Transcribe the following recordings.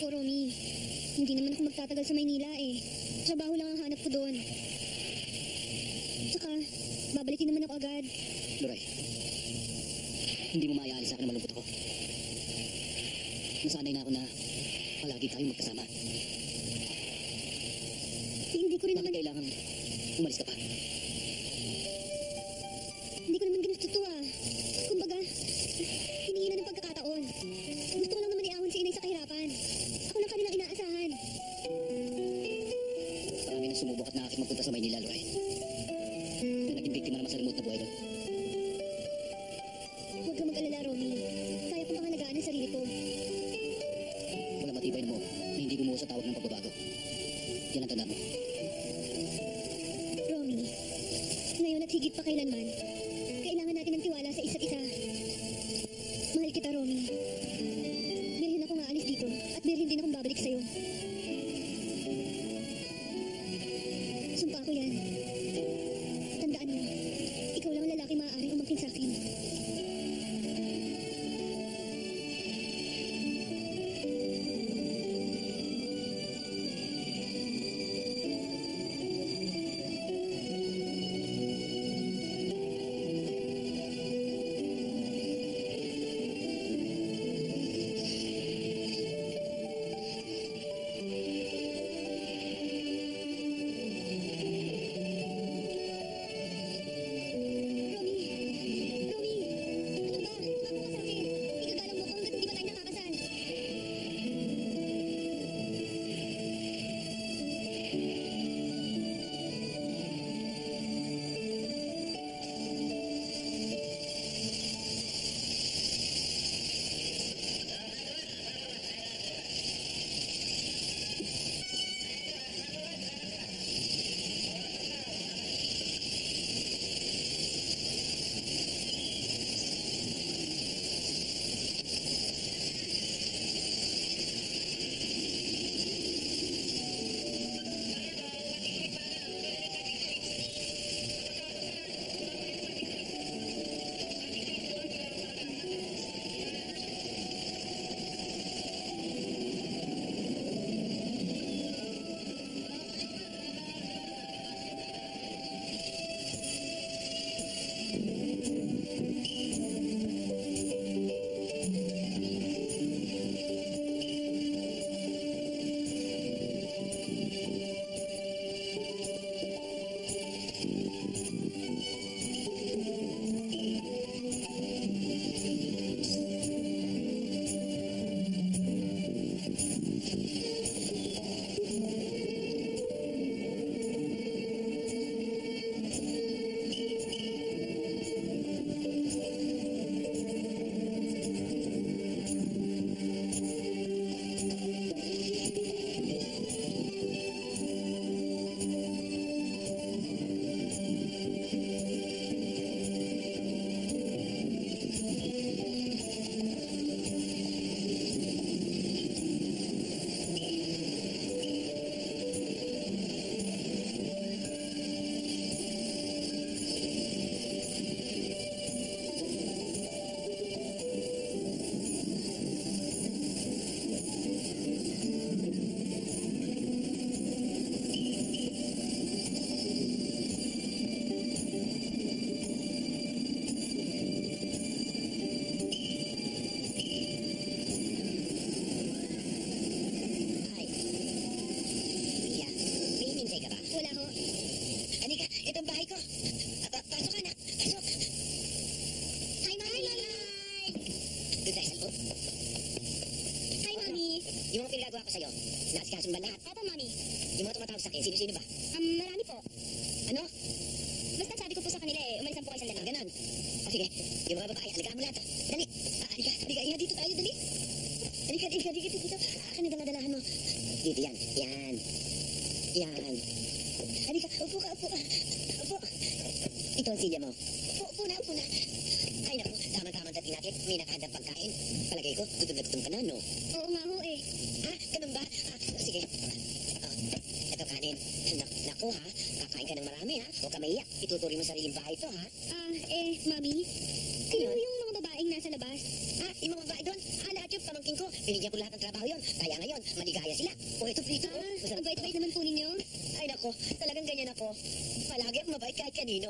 ko, Romy. Hindi naman ako magtatagal sa Maynila eh. Trabaho lang ang hanap ko doon. Tsaka, babalikin naman ako agad. Loray, hindi mo maayaan sa akin na malungkot ako. Nasanay na ako na palagi tayong magkasama. Hindi ko rin Bakit naman... kailangan umalis ka pa? Hindi ko naman ginusto to ah. Kumbaga, hinihingi na ng pagkakataon. Gusto ko lang naman iahon si inay sa kahirapan. Ako lang kanilang inaasahan. Marami nang sumubok at nakakit magpunta sa Maynila, Loray. Na naging biktima naman sa remote na buhay doon. Huwag ka mag-alala, Romy. Kaya kong pangalagaan ang sarili ko. Walang matibay na mo na hindi bumuo sa tawag ng pagbabago. Yan ang tanda mo. Romy, ngayon at higit pa kailanman, kailangan natin ng tiwala sa isa't isa. Mahal kita, Romy. Birhen akong aalis dito at birhen din akong babalik sa'yo. Sumpa ko yan. Tandaan mo, ikaw lang ang lalaki maaaring umangkin sa akin. Yung mga pinagagawa ko sa'yo, naasikaso ba lahat? Opo, Mami. Yung mga tumatawag sa akin, sino-sino ba? Marami po. Ano? Basta sabi ko po sa kanila umalisan po kayo sandali. Ganon. O sige, yung mga babae, alikaan mo lahat. Dali. Halika, dito tayo, dali. Halika, dito. Akin na daladalahan mo. Dito, yan. Halika, upo ka. Upo. Ito ang silya mo. Upo na. Ay, naku, tama-tama dating natin. May nakahandang pagkain. Palagay ko, gutom na gutom ka na, no? Oo nga ho eh. Ha? Ganun ba? Sige. Ito kanin. Naku ha, kakain ka ng marami ha. Huwag ka maiyak. Itutuloy mo sariling bahay ito ha. Mami, sino yung mga babaeng nasa labas? Ha? Yung mga babae doon? Lahat yung pamangkin ko. Binigyan ko lahat ng trabaho yon. Kaya ngayon, maligaya sila. O ito, prito. Ang bait-bait naman po ninyo. Ay nako, talagang ganyan ako. Palagi akong mabait kahit kanino.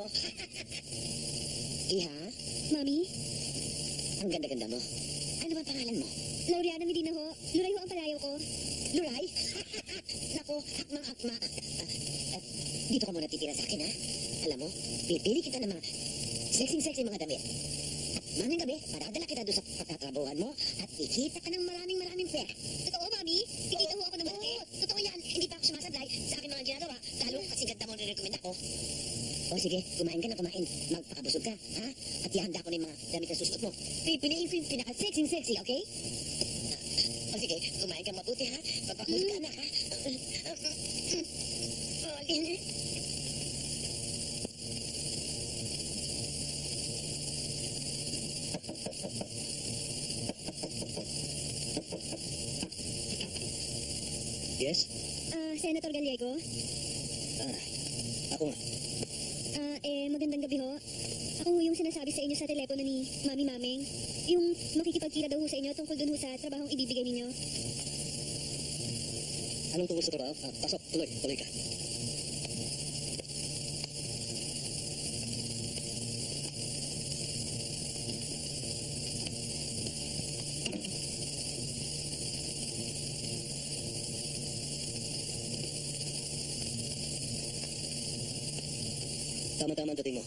Iha, Mami, ang ganda-ganda mo. Ano ba pangalan mo? Laureana Medina ho. Luray ho ang palayo ko. Luray? Nako, akma-akma. Dito ka muna titira sa akin, ha? Alam mo, pipili kita ng mga sexy-sexy mga damit. Maming gabi, paradala kita doon sa pagtatrabuhan mo at kikita ka ng maraming pera. Totoo, Mami? Kikita ho ako ng malaki. Totoo yan. Hindi pa ako sumasablay sa aking mga ginagawa. Lalo kasi ganda mo nirecommend ako. O sige, kumain ka na kumain. Magpakabusog ka, ha? At ihanda ko na yung mga damit na susuot mo. Pipiliin ko yung pinaka-sexy, okay? O sige, kumain ka mabuti, ha? Magpakabusog ka, anak, ha? O, Yes? Senator Gallego? Ako nga. Magandang gabi ho. Ako ho yung sinasabi sa inyo sa telepono ni Mami Mameng. Yung makikipagkita daw ho sa inyo tungkol dun ho sa trabahong ibibigay ninyo. Anong tungkol sa trabaho? Pasok, tuloy ka. Tama-tama ang dating mo.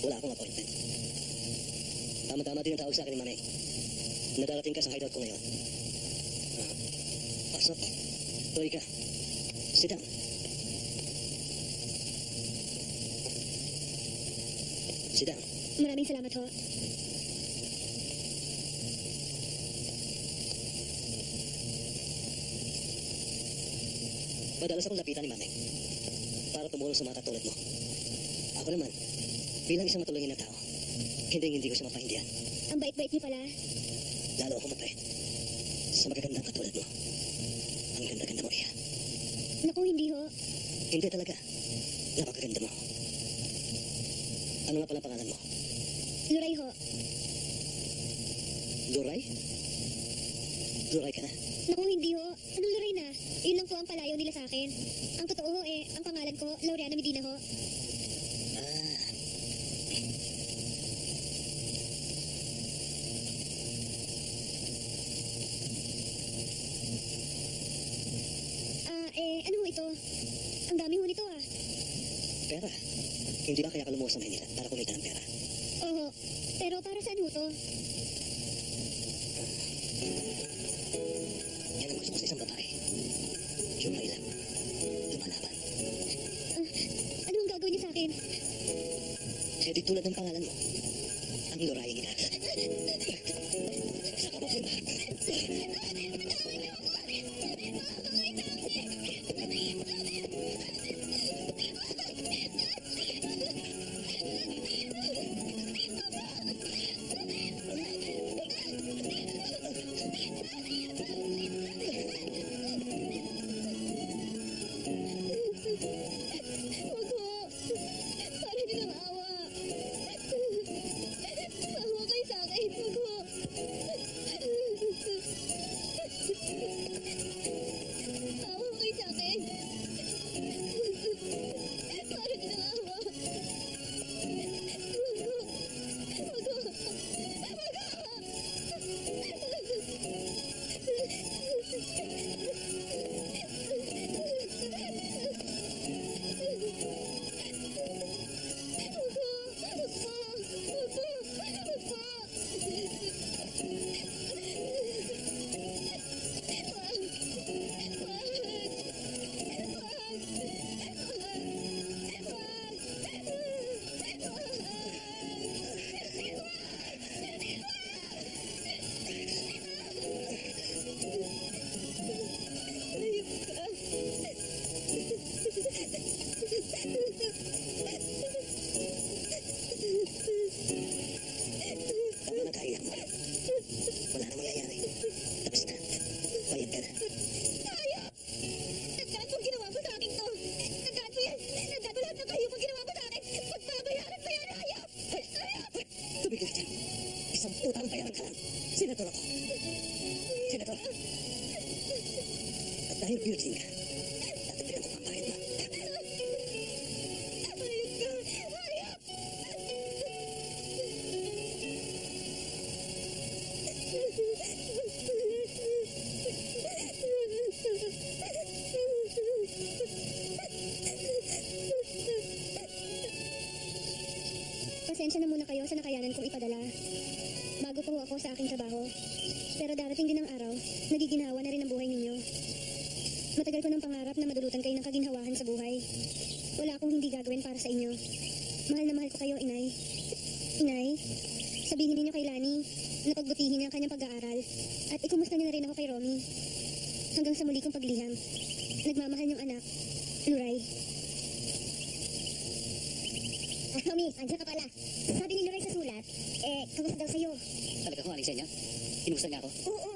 Wala akong appointment. Tama-tama din ang tawag sa akin ni Manay. Nadarating ka sa hideout ko ngayon. Pasok. Tuloy ka. Sit down. Sit down. Maraming salamat ho. Madalas akong lapitan ni Manay para tumulong sa mga katulad mo. Ako naman, bilang isang matulungin na tao, hindi ko siya mapahindihan. Ang bait-bait niyo pala. Lalo ako mabait sa magagandang katulad mo. Ang ganda-ganda mo, Iha. Naku, hindi ho. Hindi talaga. Napakaganda mo. Ano nga pala pangalan mo? Luray ho. Luray? Luray ka na? Naku, hindi ho. Anong luray na? Yun lang po ang palayo nila sa akin. Ang totoo ho ang pangalan ko, Laureana Medina ho. Ano ho ito? Ang dami ho nito ah. Pera. Hindi ba kaya ka lumuwas sa Maynila para kumita ng pera? Oo. Pero para saan ho to? Yan ang gusto ko sa isang babae. Yung kailan. Lumalaban. Ano ang gagawin niyo sa akin? Eh di tulad ng pangalan mo. Ang lurayang ina. Wag ho. Para din ang awa. Maawa kayo sa akin. Wag ho. Maawa kayo sa akin. Para din ang awa. Wag ho. Wag ho. Ano nagkaiyak mo? Wala na mangyayari. Tapos na. Bayad ka na. Tayo! Nagkaan po ginawa mo sa akin to! Nagkaan po yan! Nagkaan po lahat ng kayo po ginawa mo sa akin! Pagbabayaran mo yan, hayop! Hayop! Tumigil ka dyan. Isang utang bayaran ka lang. Senator ako. Senator. At dahil virgin ka, tatapilan ko pampahit mo. Pasensya na muna kayo sa nakayanan kong ipadala. Bago pa ho ako sa aking trabaho. Pero darating din ang araw, nagiginawa na rin ang buhay ninyo. Matagal ko ng pangarap na madulutan kayo ng kaginhawahan sa buhay. Wala akong hindi gagawin para sa inyo. Mahal na mahal ko kayo, Inay. Inay, sabihin ninyo kay Lani na pagbutihin niya ang kanyang pag-aaral at ikumusta niyo na rin ako kay Romy. Hanggang sa muli kong pagliham. Nagmamahal niyong anak, Luray. Romy, andiyan ka pala. Sabi ni Luray sa sulat, kamusta daw sa'yo? Talaga ko, Aling Senya? Inuusan niya ako? Oo.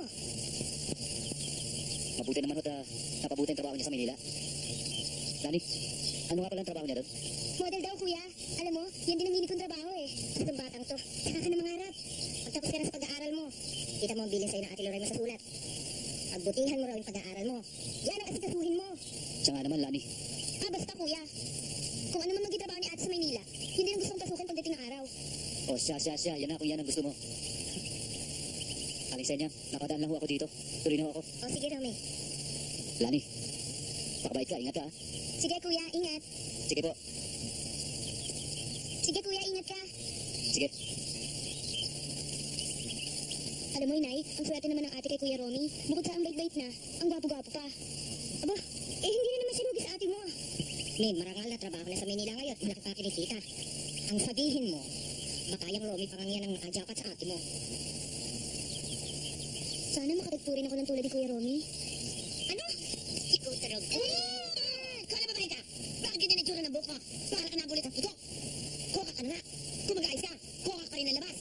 Mabuti naman ho napabuti ang trabaho niya sa Manila. Lani, ano nga pala ang trabaho niya doon? Model daw, kuya. Alam mo, yan din ang hilig kong trabaho eh. Itong batang to. Saka ka na mangarap. Pagtapos ka na sa pag-aaral mo, kita mo ang bilin sa'yo ng Ate Luray mo sa sulat. Pagbutihan mo raw yung pag-aaral mo. Yan ang asikasuhin mo. Siya nga naman, Lani. Basta kuya. Kung ano man maging trabaho ni Ate sa Maynila, hindi lang gusto kong pasukin pagdating ng araw. O, siya. Yan na kung yan ang gusto mo. Aling Senya, napadaan lang ho ako dito. Tuloy na ho ako. O sige, Romy. Lani, pakabait ka, ingat ka. Sige, kuya, ingat. Sige po. Sige, kuya, ingat ka. Sige. Alam mo, Inay, ang swerte naman ng ate kay Kuya Romy. Bukod sa ang bait-bait na, ang gwapo-gwapo pa. Aba, hindi na naman sinugi sa ate mo. May marangal na trabaho na sa Manila ngayon. Malaki pa kinikita. Ang sabihin mo, baka yung Romy pangangiyan ng adyakat sa ate mo. Sana makatagpurin ako ng tulad ni Kuya Romy. Ano? Ikaw tarog. Ikaw na babae ka? Bakit ganyan ang tsura ng buhok mo? Para ka nagulit ang puto. Koka ka na nga. Kung mag-aayos ka, koka ka rin na labas.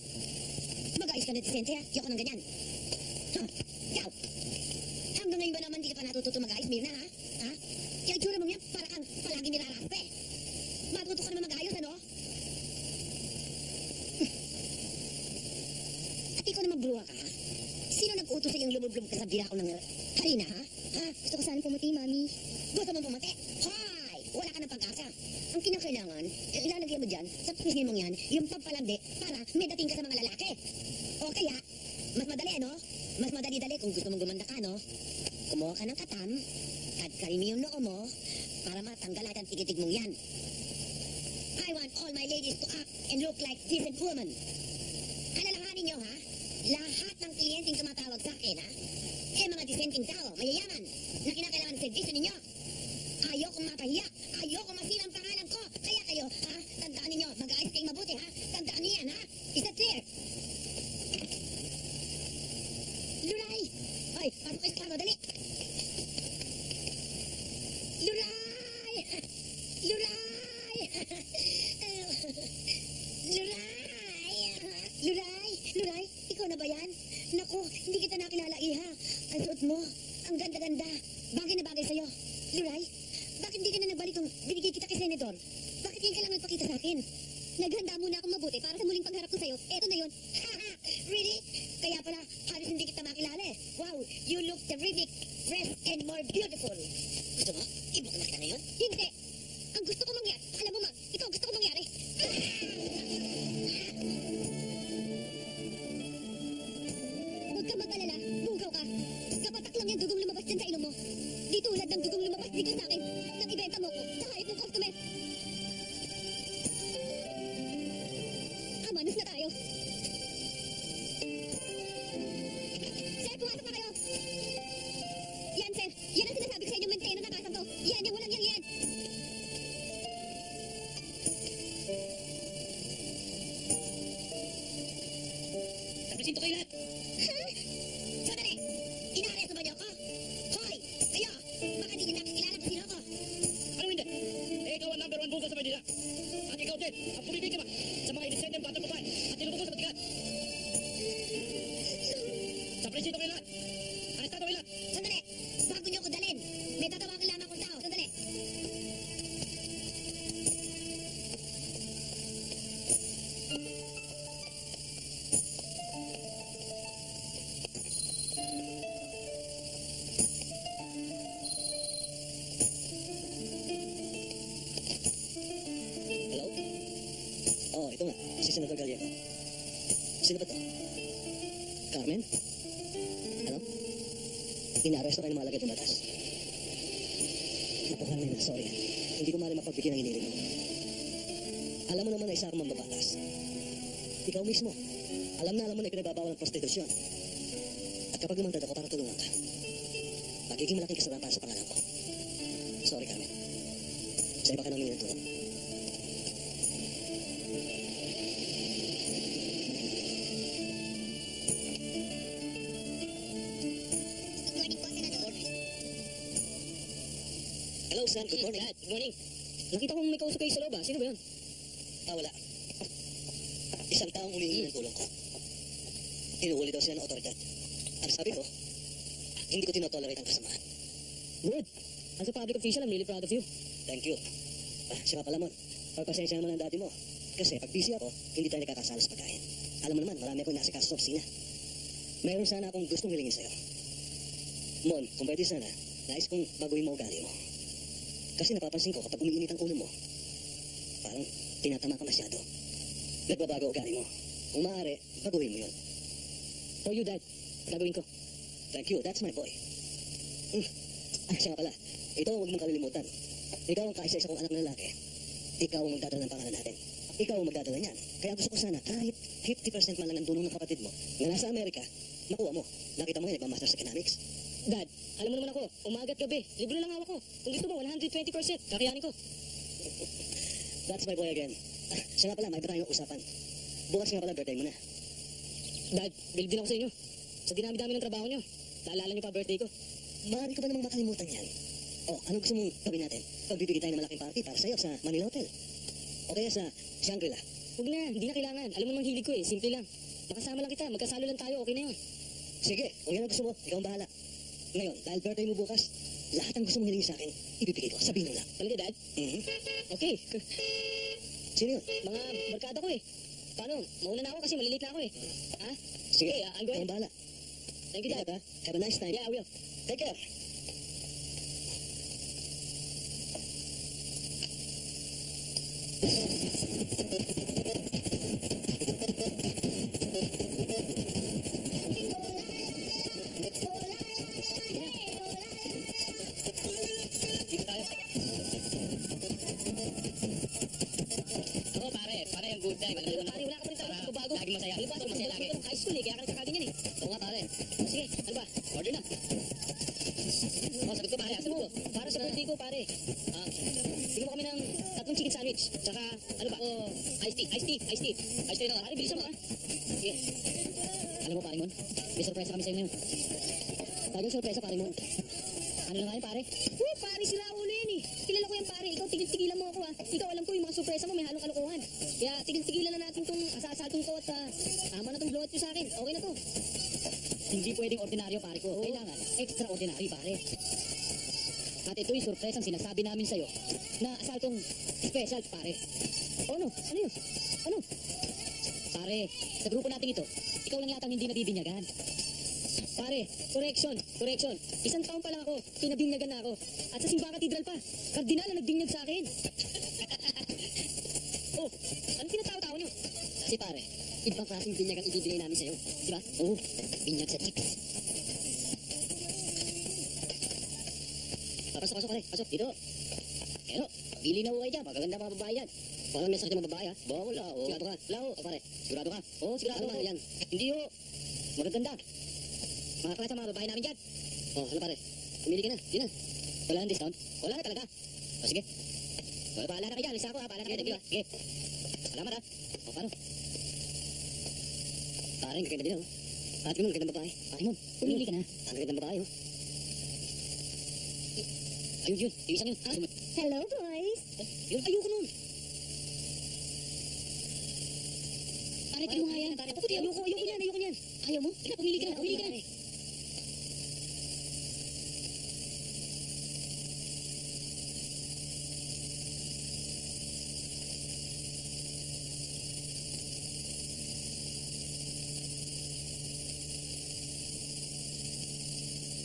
Mag-aayos ka na disente ha? Yoko ng ganyan. Ha? Ikaw! Hanggang ngayon ba naman di ka pa natututo mag-aayos, Mirna ha? Ha? Yung tsura mong yan, para kang palagi niraraspe. Matuto ka naman mag-aayos, ano? At ikaw na magbuha ka ha? Sino nag-utos sa iyong lumublum ka sa birako ng harina, ha? Ha? Gusto ko sana pumuti, Mami. Gusto mo pumuti? Hoy! Wala ka ng pag-asa. Ang kinakailangan, ilalagay mo dyan, sa pisngin mong yan, yung pampalandi para may dating ka sa mga lalaki. O kaya, mas madali, ano? Mas madali-dali kung gusto mong gumanda ka, no? Kumuha ka ng katam, kadkarin mo yung noo mo, para matanggal lahat ang tigitig mong yan. I want all my ladies to act and look like decent women. Alalahanin nyo, ha? Lahat ng kliyenteng tumatawag sa akin, ha? Mga disenteng tao, mayayaman, na kinakailangan ng servisyo ninyo. Ayokong mapahiya, ayokong masira ang pangalan ko. Kaya kayo, ha? Tandaan ninyo, mag-aayos kayong mabuti, ha? Tandaan niyo yan, ha? Is that clear? Luray! Hoy, pasok kayo sa kamo, dali! Luray! Luray! Luray, ikaw na ba yan? Naku, hindi kita nakilala, Iha. Ang suot mo, ang ganda-ganda. Bagay na bagay sa'yo. Luray, bakit hindi ka na nagbalik kung binigay kita kay Senator? Bakit ngayon ka lang nagpakita sa akin? Naghanda muna akong mabuti para sa muling pagharap ko sa'yo. Eto na yun. Really? Kaya pala, halos hindi kita makilala eh. Wow, you look terrific, fresh, and more beautiful. Gusto mo? Ibok na kita ngayon? Hindi. Ang gusto ko mangyari, alam mo ma, ikaw gusto ko mangyari. Huwag ka mag-alala, bugaw ka. Kapatak lang yung dugong lumabas dyan sa ilong mo. Di tulad ng dugong lumabas dito sa akin nang ibenta mo ko sa hayop mong customer. Amanos na tayo. Sir, pumasok na kayo. Yan, sir. Yan ang sinasabi ko sa inyo, maintain na nakasang to. Yan, yung walang yan. Napresinto kayo lahat. Ha? Sandali! Inaaresto ba niyo ako? Hoy! Kayo! Baka di niyo nakikilala kung sino ako. Ano hindi? Ikaw ang number 1 buko sa Manila. At ikaw din, ang pumibig ka ba sa mga inisenteng batang babae at tinubog mo sa batikan. Sa presinto kayo lahat. Arestado kayo lahat. Sandali! Bago niyo ako dalhin, may tatawagan lamang akong tao. Sandali! si Senador Gallego. Sino ba to? Carmen? Ano? Inaresto kayo ng mga lagay ng batas. Naku, Carmen, sorry. Hindi ko maaari mapagbigyan ng hiniling mo. Alam mo naman na isa akong mambabatas. Ikaw mismo. Alam mo na ipinagbabawal ang prostitusyon. At kapag lumantad ako para tulungan ka, magiging malaking kasalanan para sa pangalan ko. Sorry, Carmen. Sa iba ka nang minatulog. Good morning po, Senador. Hello, son. Good morning. Dad, good morning. Nakita kong may kausap kayo sa loob, ah. Sino ba yun? Wala. Isang taong humihingi ng tulong ko. Hinuhuli daw siya ng otoridad. Ang sabi ko, hindi ko tinotolerate ang kasamaan. Good. As a public official, I'm really proud of you. Thank you. Siya pala, Mon. Pagpasensya naman ang daddy mo. Kasi pag busy ako, hindi tayo nakakasalo sa pagkain. Alam mo naman, marami akong nasikaso sa opisina. Meron sana akong gustong hilingin sa'yo. Mon, kung pwede sana, nais kong baguhin mo ugali mo. Kasi napapansin ko kapag umiinit ang ulo mo, parang tinatama ka masyado. Nagbabago ugali mo. Kung maaari, baguhin mo yun. For you, Dad. Gagawin ko. Thank you, that's my boy. Siya nga pala, ito huwag mong kalilimutan. Ikaw ang kaisa-isa kong anak na lalaki. Ikaw ang magdadala ng pangalan natin. Ikaw ang magdadala niyan. Kaya gusto ko sana, kahit 50% man lang ng tulong ng kapatid mo, na nasa Amerika, makuha mo. Nakita mo ngayon, nagmamaster sa economics. Dad, alam mo naman ako, umagat gabi. Libre lang hawak ko. Kung gusto mo, 120%. Kakayanin ko. That's my boy again. Siya nga pala, may iba tayong usapan. Bukas nga pala, birthday mo na. Dad, bilib din ako sa inyo. Sa dinami-dami ng trabaho nyo, naalala nyo pa birthday ko. Maaari ka ba namang makalimutan yan? O, anong gusto mong gawin natin? Pagbibigay tayo ng malaking party para sa'yo sa Manila Hotel. O kaya sa Shangri-La. Huwag na, hindi na kailangan. Alam mo namang hilig ko eh, simple lang. Makasama lang kita, magkasalo lang tayo, okay na yun. Sige, kung yan ang gusto mo, ikaw ang bahala. Ngayon, dahil birthday mo bukas, lahat ang gusto mong hilingin sa akin, ibibigay ko. Sabihin mo lang. Talaga, Dad? Mhm. Okay. Sino yun? Mga barkada ko eh. Paano? Mauna na ako kasi malilate na ako eh. Ha? Sige, Okay, I'll go ikaw ahead. ang bahala. Thank you, Dad. Ingat, ha? Have a nice time. Yeah, I will. Take care. Dito tayo. Oo, pare yung good time. Pare, wala ka pa rin talaga bago. Lagi masaya. Ano ba? Masaya lagi. High school eh, kaya ka nagkakaganyan eh. Oo nga, pare. Sige, ano ba? Order na. Oh, sagot ko pare. Asan mo? Para sa birthday ko, pare. Bigyan mo kami ng 3 chicken sandwich. Tsaka, ano ba? Iced tea. Iced tea na lang. Pare, bilisan mo, ha? Sige. Alam mo, pare Mon, may sorpresa kami sa'yo ngayon. Talagang sorpresa, pare Mon. Ano na nga yun, pare? Uy, pare, sila uli yan eh. Kilala ko yan, pare. Ikaw, tigil-tigilan mo ako, ha? Ikaw, alam ko yung mga sorpresa mo, may halong kalokohan. Kaya, tigil-tigilan na natin tong asa-asaltong ko at tama na tong blow out nyo sa akin. Okay na to. Hindi pwedeng ordinaryo, pare ko. Kailangan, extraordinary, pare. At ito yung surpresang sinasabi namin sa'yo na asaltong special, pare. O ano? Ano yun? Ano? Pare, sa grupo natin ito, ikaw lang yatang hindi nabibinyagan. Pare, correction. 1 taon pa lang ako, pinabinyagan na ako. At sa Simba Cathedral pa, kardinal na nagbinyag sa akin. Oh, anong tinatawa-tawa nyo? Kasi pare, ibang klaseng binyag ang ibibigay namin sa'yo. Di ba? Oo, binyag sa chips. Pasok, pare. Pasok, dito. Pero, pili na ho kayo dyan. Magaganda mga babae yan. Walang may sakit ng mga babae, ha? Wala, oo. Sigurado ka? Wala, oo. Pare, sigurado ka? Oo, sigurado ka. Yan. Hindi, ho. Magaganda. Mga klase mga babae namin dyan. Oh, ano pare? Pumili ka na. Yun na. Wala nang discount? Wala na talaga. O, sige. Wala, bahala na kayo dyan. Lisa ako, ha? Bahala na kayo. Sige. Sige. Salamat, ha? O, paano? Pare, ang gaganda din, oh. Pati mo, ang gagandang babae. Pare mo, pumili ka na. Ang gagandang babae, oh. Ayun. Iwisan yun. Ha? Hello, boys. Yun, ayoko nun. Pare, tingnan mo nga yan. Pare, puti, ayoko yan. Ayaw mo? Ika, pumili ka na.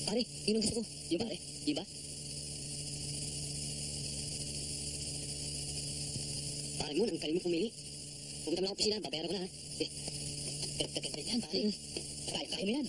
Pare, yun ang gusto ko. Yung pare, di ba? Pare mo, ang galing mo pumili. pupunta mo lang ang opisina, babayaran ko na ha. Ganyan, pare. Kaya mo yan.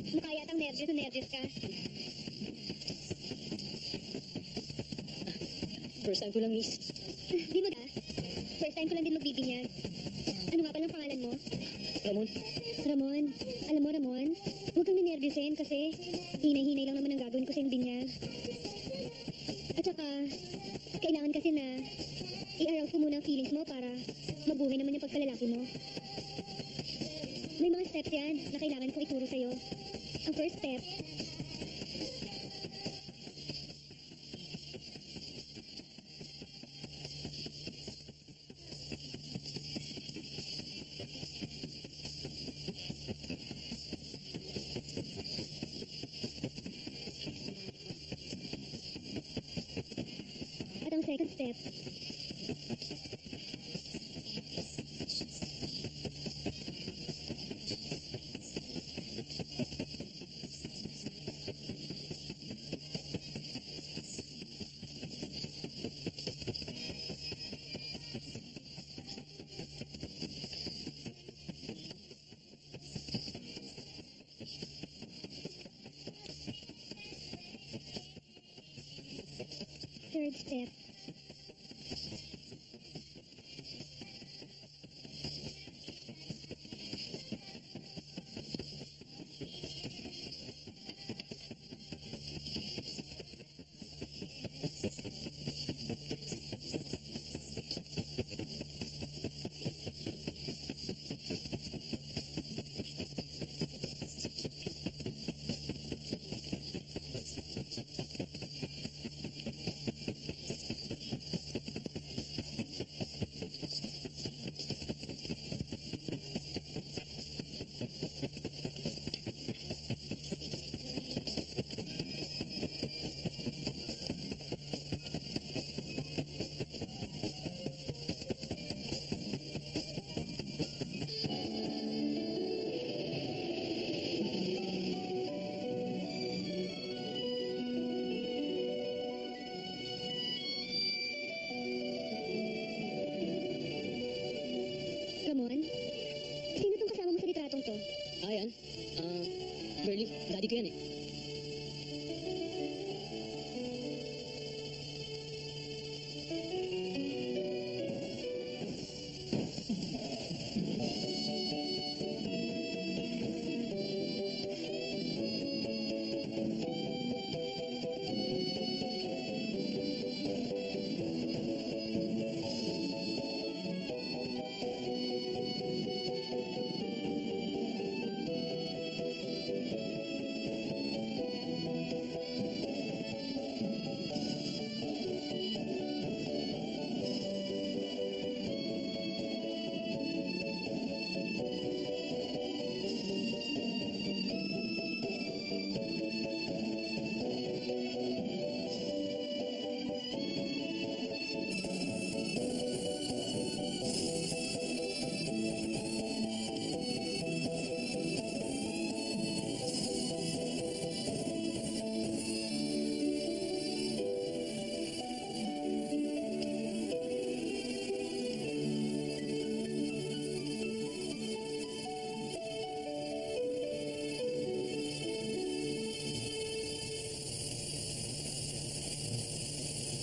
Mukha yatang nervous ka. First time ko lang, miss. Di ba? First time ko lang din magbibinyag. Ano nga palang pangalan mo? Ramon, Ramon. Alam mo, Ramon, huwag kang ninervyusin kasi hinay-hinay lang naman ang gagawin ko sa iyong binyag. At saka, kailangan kasi na i-arouse ko muna ang feelings mo para mabuhay naman yung pagkalalaki mo. May mga steps yan na kailangan kong ituro sa'yo. Ang first step, at ang second step, third step, Ramon, sino tong kasama mo sa litratong to? ayan. Burley, daddy ko yan eh.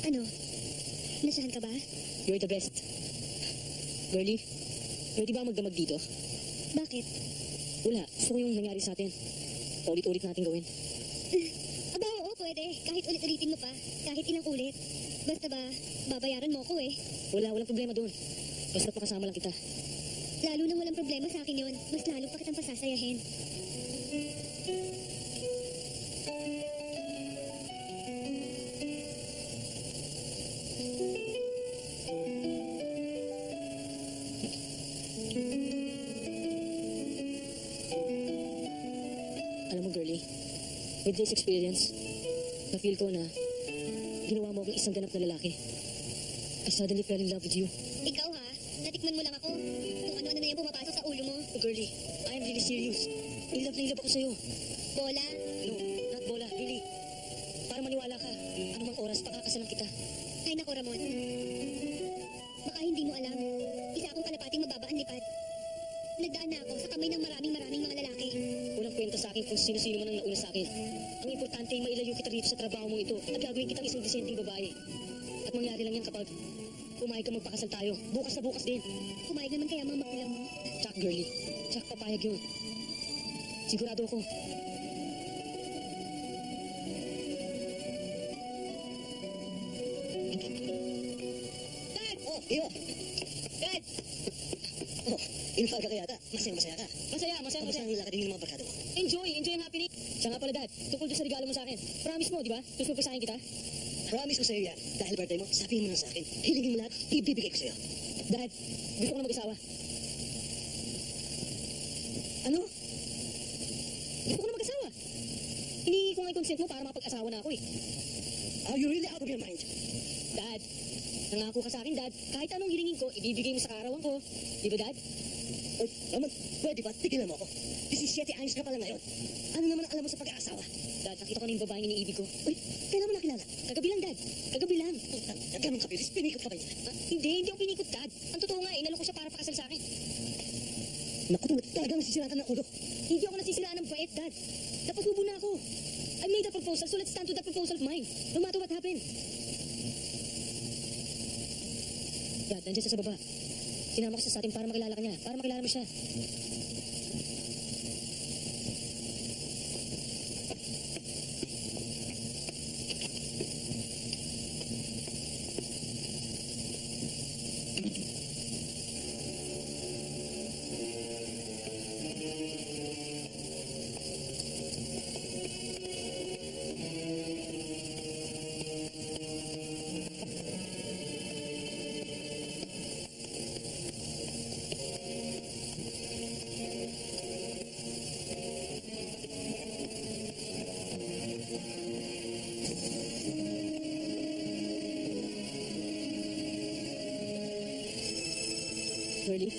Ano? Nasahan ka ba? You're the best. Burley, pwede ba magdamag dito? Bakit? Wala, gusto ko yung nangyari sa atin. Paulit-ulit natin gawin. Aba, oo, pwede. Kahit ulit-ulitin mo pa. Kahit ilang ulit. Basta ba, babayaran mo ako eh. Walang problema doon. Basta pakasama lang kita. Lalo nang walang problema sa akin yun, mas lalo pa kitang pasasayahin. Alam mo, girlie, with this experience, na-feel ko na ginawa mo akong isang ganap na lalaki. I suddenly fell in love with you. Ikaw ha, natikman mo lang ako. Kung ano-ano na yung pumapasok sa ulo mo. Oh, girlie, I am really serious. In love ako sa'yo. Bola, No, not bola, really. Para maniwala ka, anumang oras pakakasalan kita. ay nako Ramon. Baka hindi mo alam. Isa akong kalapating mababa ang lipad. Nagdaan na ako sa kamay ng maraming mga lalaki. Walang kwenta sa akin kung sino-sino man ang nauna sa akin. Ang importante ay mailayo kita rito sa trabaho mo ito at gagawin kitang isang disenteng babae. At mangyari lang yan kapag pumayag ka magpakasal tayo. Bukas na bukas din. Kumayag naman kaya mga magulang mo. Tsak, girlie. Tsak, papayag yun. Sigurado ako. Dad! Oh, iyo! Dad! Oh, inufaga ka yata. Masaya ka. Masaya. Kamusta ang lakad din ng mga barkada mo? Enjoy ang happening. Siya nga pala, Dad. Tungkol doon sa regalo mo sa akin. Promise mo, di ba? Gusto mo pasahin kita? Promise ko sa'yo yan. Dahil birthday mo, sabihin mo na sa akin. Hilingin mo lahat, ibibigay ko sa'yo. Dad, gusto ko na mag-asawa. Ano? Gusto ko na mag-asawa. Hinihingi ko nga yung consent mo para mapag-asawa na ako eh. Are you really out of your mind? Dad, nangako ka sa akin, Dad. Kahit anong hilingin ko, ibibigay mo sa kaarawan ko. Di ba, Dad? Oy, naman, pwede ba? Tigilan mo ako. 17 anyos ka pala ngayon. Ano naman ang alam mo sa pag-aasawa? Dad, nakita ko na yung babaeng iniibig ko. Uy, kailan mo nakilala? Kagabi lang, Dad. Kagabi lang. Ganun ka, Bilis. Pinikot ka ba niya? Hindi ako pinikot, Dad. Ang totoo nga, inalo ko siya para pakasal sa akin. Naku, talagang nasisiratan ng ulo. Hindi ako nasisiraan ng bait, Dad. Napasubo na ako. I made a proposal, so let's stand to that proposal of mine. No matter what happened. Dad, nandiyan siya sa baba. Sinama ko siya sa atin para makilala ka niya. Para makilala mo siya. Really?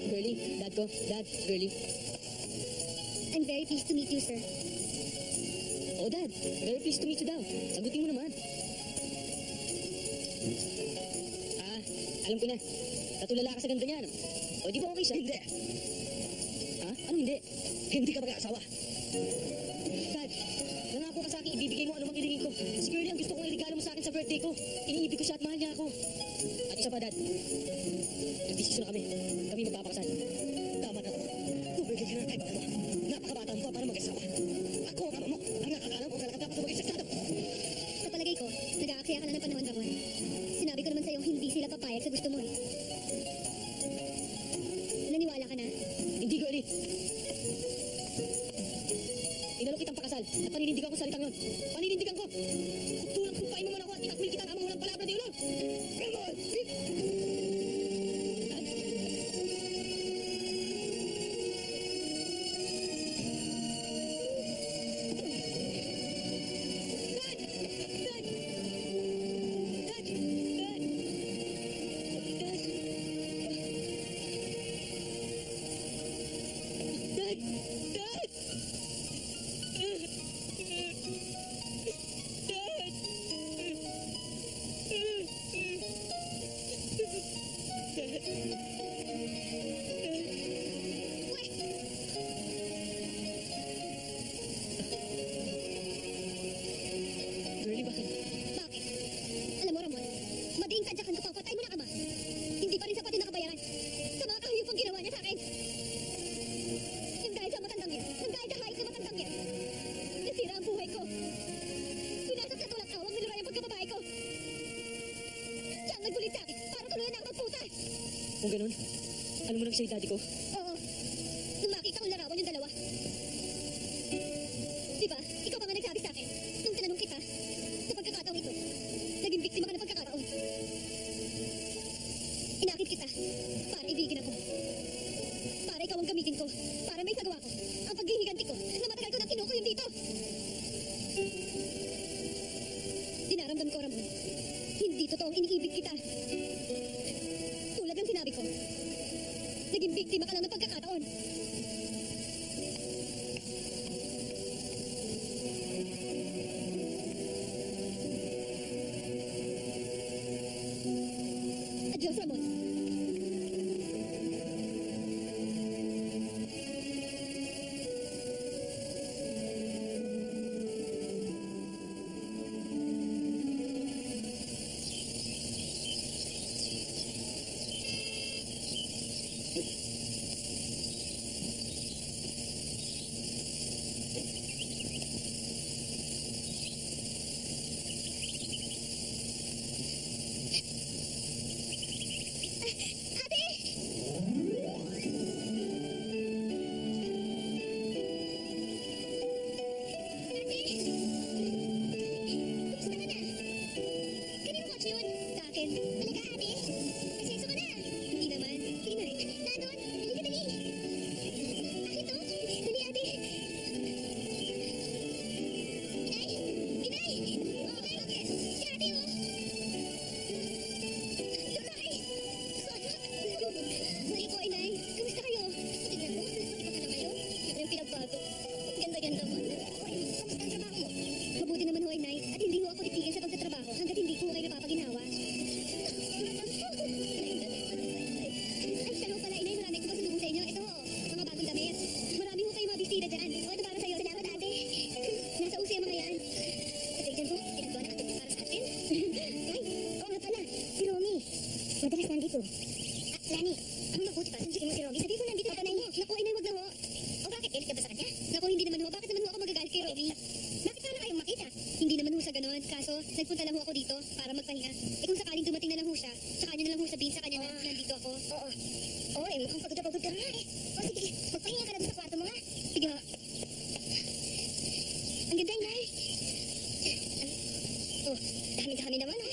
Girlie? Dad ko? Dad, girlie? I'm very pleased to meet you, sir. Oh, Dad. Very pleased to meet you daw. Sagutin mo naman. Alam ko na. Natulala ka sa ganda niya, no? O, di ba okay siya? Hindi. Ha? Anong hindi? Hindi ka mag-aasawa. Dad, nangako ka sa akin, ibibigay mo anumang hilingin ko. Si Curly ang gusto kong iregalo mo sa akin sa birthday ko. Iniibig ko siya at mahal niya ako. At isa pa, Dad. Nagdesisyon na kami. Kami magpapakasal. Tama na ako. Tumigil ka na kahit ano. Napakabata mo pa para mag-asawa. Ako ang ama mo. Ang nakakaalam kung kailan ka dapat tumagin sa estado. Sa palagay ko, nag-aaksaya ka na ng panahon, Ramon. Sinabi ko naman sa'yo, hindi sila papayag sa gusto mo eh. Naniwala ka na? Hindi, Curly. Inalok kitang pakasal at paninindigan ko sa salitang yun. Paninindigan ko. Tulang sumpain mo man ako at itakwil kita ang amang walang palabra di ulo. Ramon! Kung ganun, alam mo nang siya yung daddy ko. Oo. Nung makita kong larawan yung dalawa. Di ba? Ikaw pa nga nagsabi sa akin. Nung tinanong kita, sa pagkakataong ito, naging biktima ka ng pagkakataon. Inakit kita para ibigin ako. Para ikaw ang gamitin ko. Para may sagawa ko. Ang paghihiganti ko na matagal ko na kinukuyin dito. Dinaramdam ko, Ramon. Hindi totoong iniibig kita. Tulad ng sinabi ko, naging biktima ka lang ng pagkakataon. Adios, Ramon. Mabuti naman ho, Inay. At hindi ho ako titigil sa pagtatrabaho hanggat hindi ko kayo napapaginawa. Ay, siya ho pala, Inay. Marami ko pasalubong sa inyo. Ito ho, mga bagong damit. Marami ho kayo mga bestida dyan. O, ito para sa'yo. Salamat, ate. Nasa uso yung mga yan. At dyan ho, pinagawa na ito para sa atin. Ay, oo nga pala. Si Romy. Madalas nandito. Lani, ang mabuti pa. Sunduin mo si Romy. Sabi ko nandito. Ako na mo. Naku, Inay, wag na ho. O, bakit? Galit ka ba sa kanya? Naku, hindi naman ho. Bakit naman ho ako magagalit kay Romy? Bakit sana kayong makita? Hindi naman ho sa ganon. Kaso, nagpunta lang ho ako dito para magpahinga. Eh kung sakaling dumating na lang ho siya, saka niyo na lang ho sabihin sa kanya na nandito ako. Oo. Oo eh, mukhang pagod na pagod ka nga eh. O sige, magpahinga ka na doon sa kwarto mo nga. Sige ho. Ang ganda, Inay. Oh, dami-dami naman oh.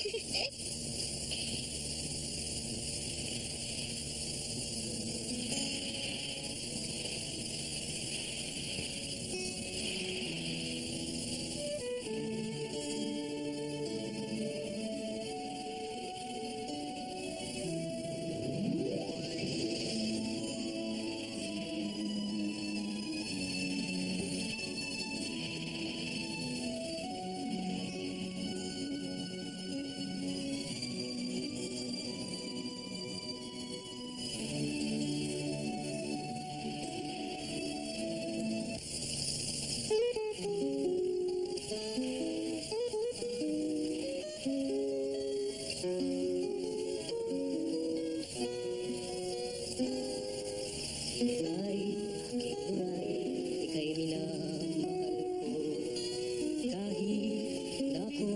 Uray, aking uray, ika'y minamahal ko. Kahit na ako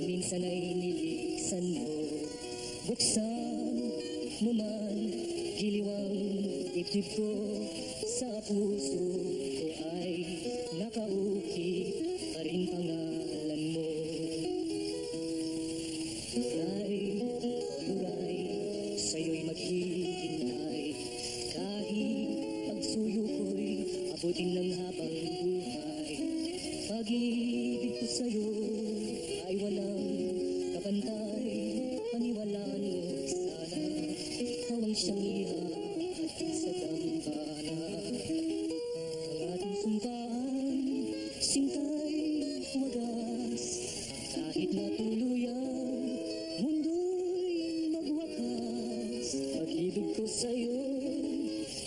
minsan ay niliksan mo. Buksan mo man giliwang dibdib ko. Sa puso ko ay nakaukit pa rin pangalan mo. Uray, uray, sa'yo'y maghihintay. Kahit pagsuyo ko'y abutin ng habang buhay. Pag-ibig ko sa'yo ay walang kapantay. Paniwalaan mo sana, ikaw ang siyang ihahatid sa dambana. Ang ating sumpaan, sintay wagas. Kahit na tuluyan, mundo'y magwakas. Pag-ibig ko sa'yo,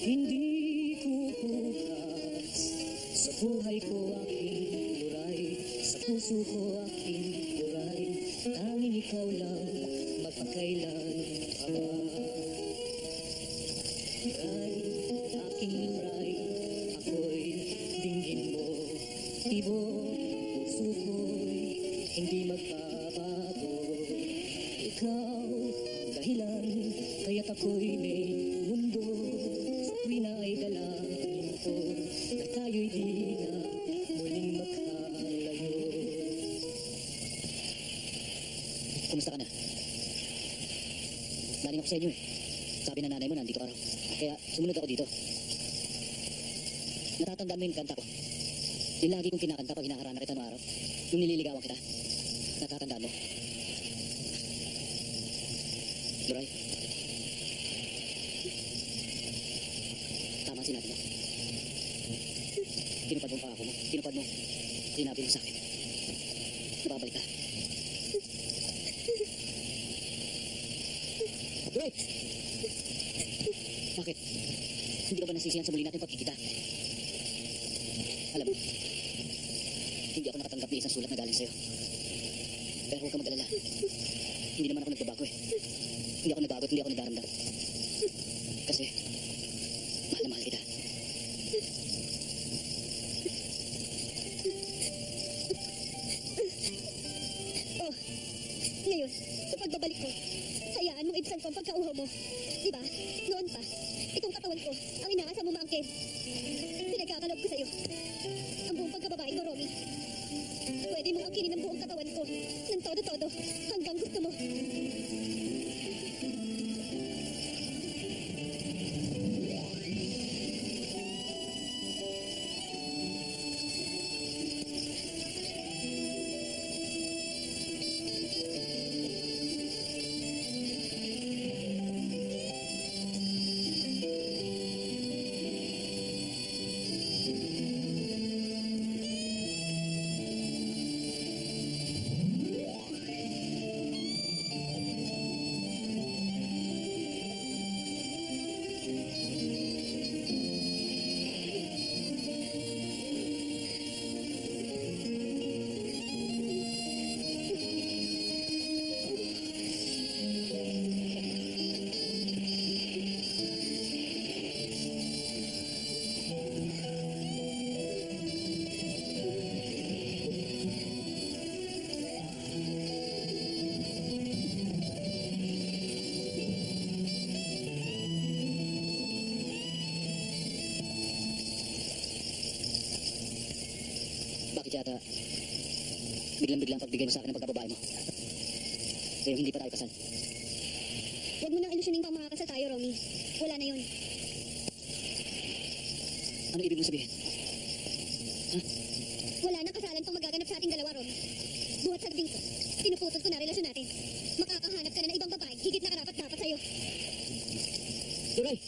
hindi ko bukas. Sa buhay ko aking luray, sa puso ko aking luray. Tanging ikaw lang, magpakailan pa ba? Luray, aking luray, ako'y dinggin mo. Tibok, puso ko'y hindi magbabago. Ikaw, dahilan, kaya't ako'y may mundo. Sa tuwina ay dalangin ko na tayo'y di na muling magkalayo. Kumusta ka na? Galing ako sa inyo eh. Sabi ng nanay mo nandito ka raw. Kaya sumunod ako dito. Natatandaan mo yung kanta ko. Yung lagi kong kinakanta pag hinaharana kita noong araw. Yung nililigawan kita. Natatandaan mo. Duray. Tama sinabi mo. Tinupad mo ang pangako mo. Tinupad mo. Sinabi mo sa akin. Babalik ka. Duray! Bakit? Hindi ka ba nasisiyan sa muli natin pagkikita? Alam mo, hindi ako nakatanggap ni isang sulat na galing sa'yo. Pero huwag ka mag-alala. Hindi naman ako nagbabago eh. Hindi ako nagbago at hindi ako nagdaramdam. Kasi, mahal na mahal kita. Oh, ngayon, sa pagbabalik ko, hayaan mong ibsan ko ang pagkauhaw mo. Diba? Noon pa, itong katawan ko, ang inaasa mo maangkin. Pinagkakalob ko sa'yo. Ang buong pagkababae ko, Romy. Pwede mong angkinin ang buong katawan ko, ng todo-todo, hanggang gusto mo. Bakit yata biglang-biglang pagbigay mo sa akin ng pagkababae mo? Kaya hindi pa tayo kasal. Huwag mo nang ilusyonin pang makakasal tayo, Romy. Wala na yun. Ano ibig mong sabihin? Wala nang kasalan pang magaganap sa ating dalawa, Romy. Buhat sa gabing ko, pinuputol ko na relasyon natin. Makakahanap ka na ng ibang babae, higit na karapat-dapat sa'yo. Duray!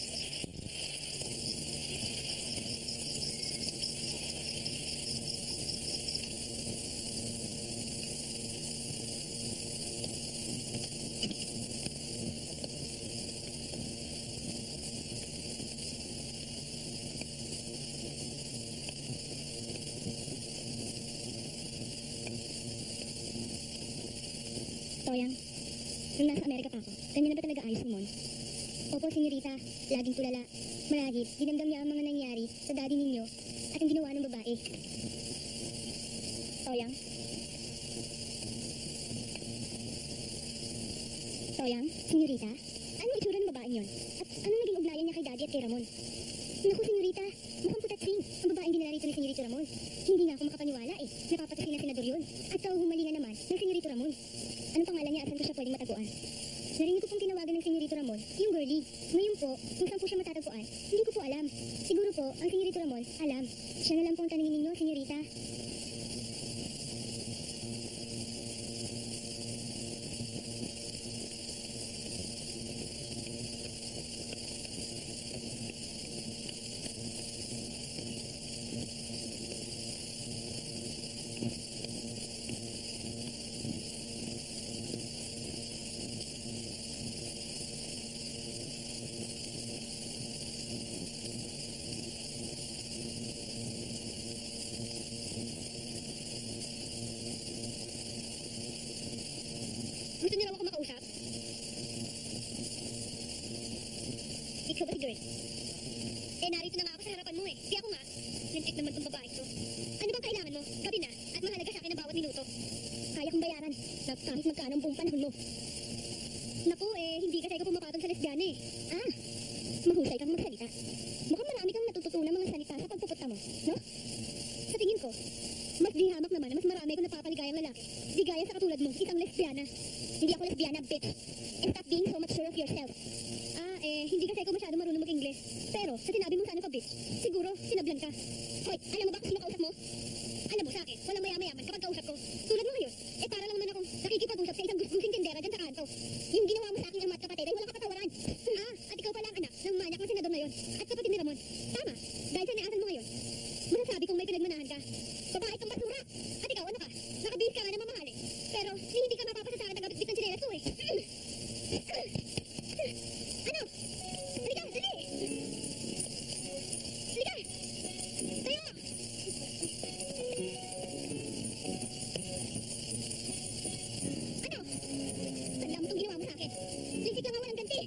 Toyang, nung nasa Amerika pa ako, kanya na ba talaga ayos ni Mon? Opo, senyorita, laging tulala. Marahil, dinamdam niya ang mga nangyari sa daddy ninyo at ang ginawa ng babae. Toyang? Toyang, senyorita, anong itsura ng babaeng yon? At anong naging ugnayan niya kay daddy at kay Ramon? Naku, senyorita, mukhang putatsing ang babaeng dinala rito ni senyorito Ramon. Hindi nga ako makapaniwala eh, napapatasin ng senador yun. At kauhumalingan naman ng senyorito Ramon. Anong pangalan niya at saan ko siya pwedeng mataguan? Narinig ko pong tinawagan ng senyorito Ramon, yung girlie. Ngayon po, kung saan po siya matatagpuan, hindi ko po alam. Siguro po, ang senyorito Ramon, alam. Siya na lang po ang tanungin ninyo, senyorita. Gusto niyo raw ako makausap? Ikaw ba si girl? Eh, narito na nga ako sa harapan mo eh. Di ako nga. Lintik naman tong babae to. Ano bang kailangan mo? Gabi na. At mahalaga sa akin ang bawat minuto. Kaya kong bayaran. Na kahit magkano ang buong panahon mo. Naku, hindi ka tayo pumapatol sa lesbiana eh. Mahusay kang magsalita. Mukhang marami kang natututunan mga salita sa pagpupunta mo, no? Sa tingin ko, mas di hamak naman na mas marami kang napapaligayang lalaki. Di gaya sa katulad mo, isang lesbiana. Hindi ako lesbiana, bitch. And stop being so much sure of yourself. Hindi kasi ako masyado marunong mag-Ingles. Pero, sa sinabi mo sana pa, bitch, siguro, sinablan ka. Hoy, alam mo ba kung sino kausap mo? Alam mo sa akin, walang maya-mayaman kapag kausap ko. Tulad mo ngayon, para lang naman akong nakikipag-usap sa isang gusgusing tindera dyan sa kanto. Yung ginawa mo sa aking ama at kapatid ay walang kapatawaran. At ikaw pala ang anak ng manyak na senador na yon. At kapatid ni Ramon. Tama, dahil sa niasan mo ngayon, masasabi kong may pinagmanahan ka. Babae kang basura. At ikaw, ano ka? Nakabihis ka nga na mamahalin. Pero, hindi ka mapapasa sa akin ng gabit ng sinelas mo eh. Ano? Halika, dali! Halika! Tayo! Ano? Tanda mo itong ginawa mo sa akin. Lintik ka nga walang ganti.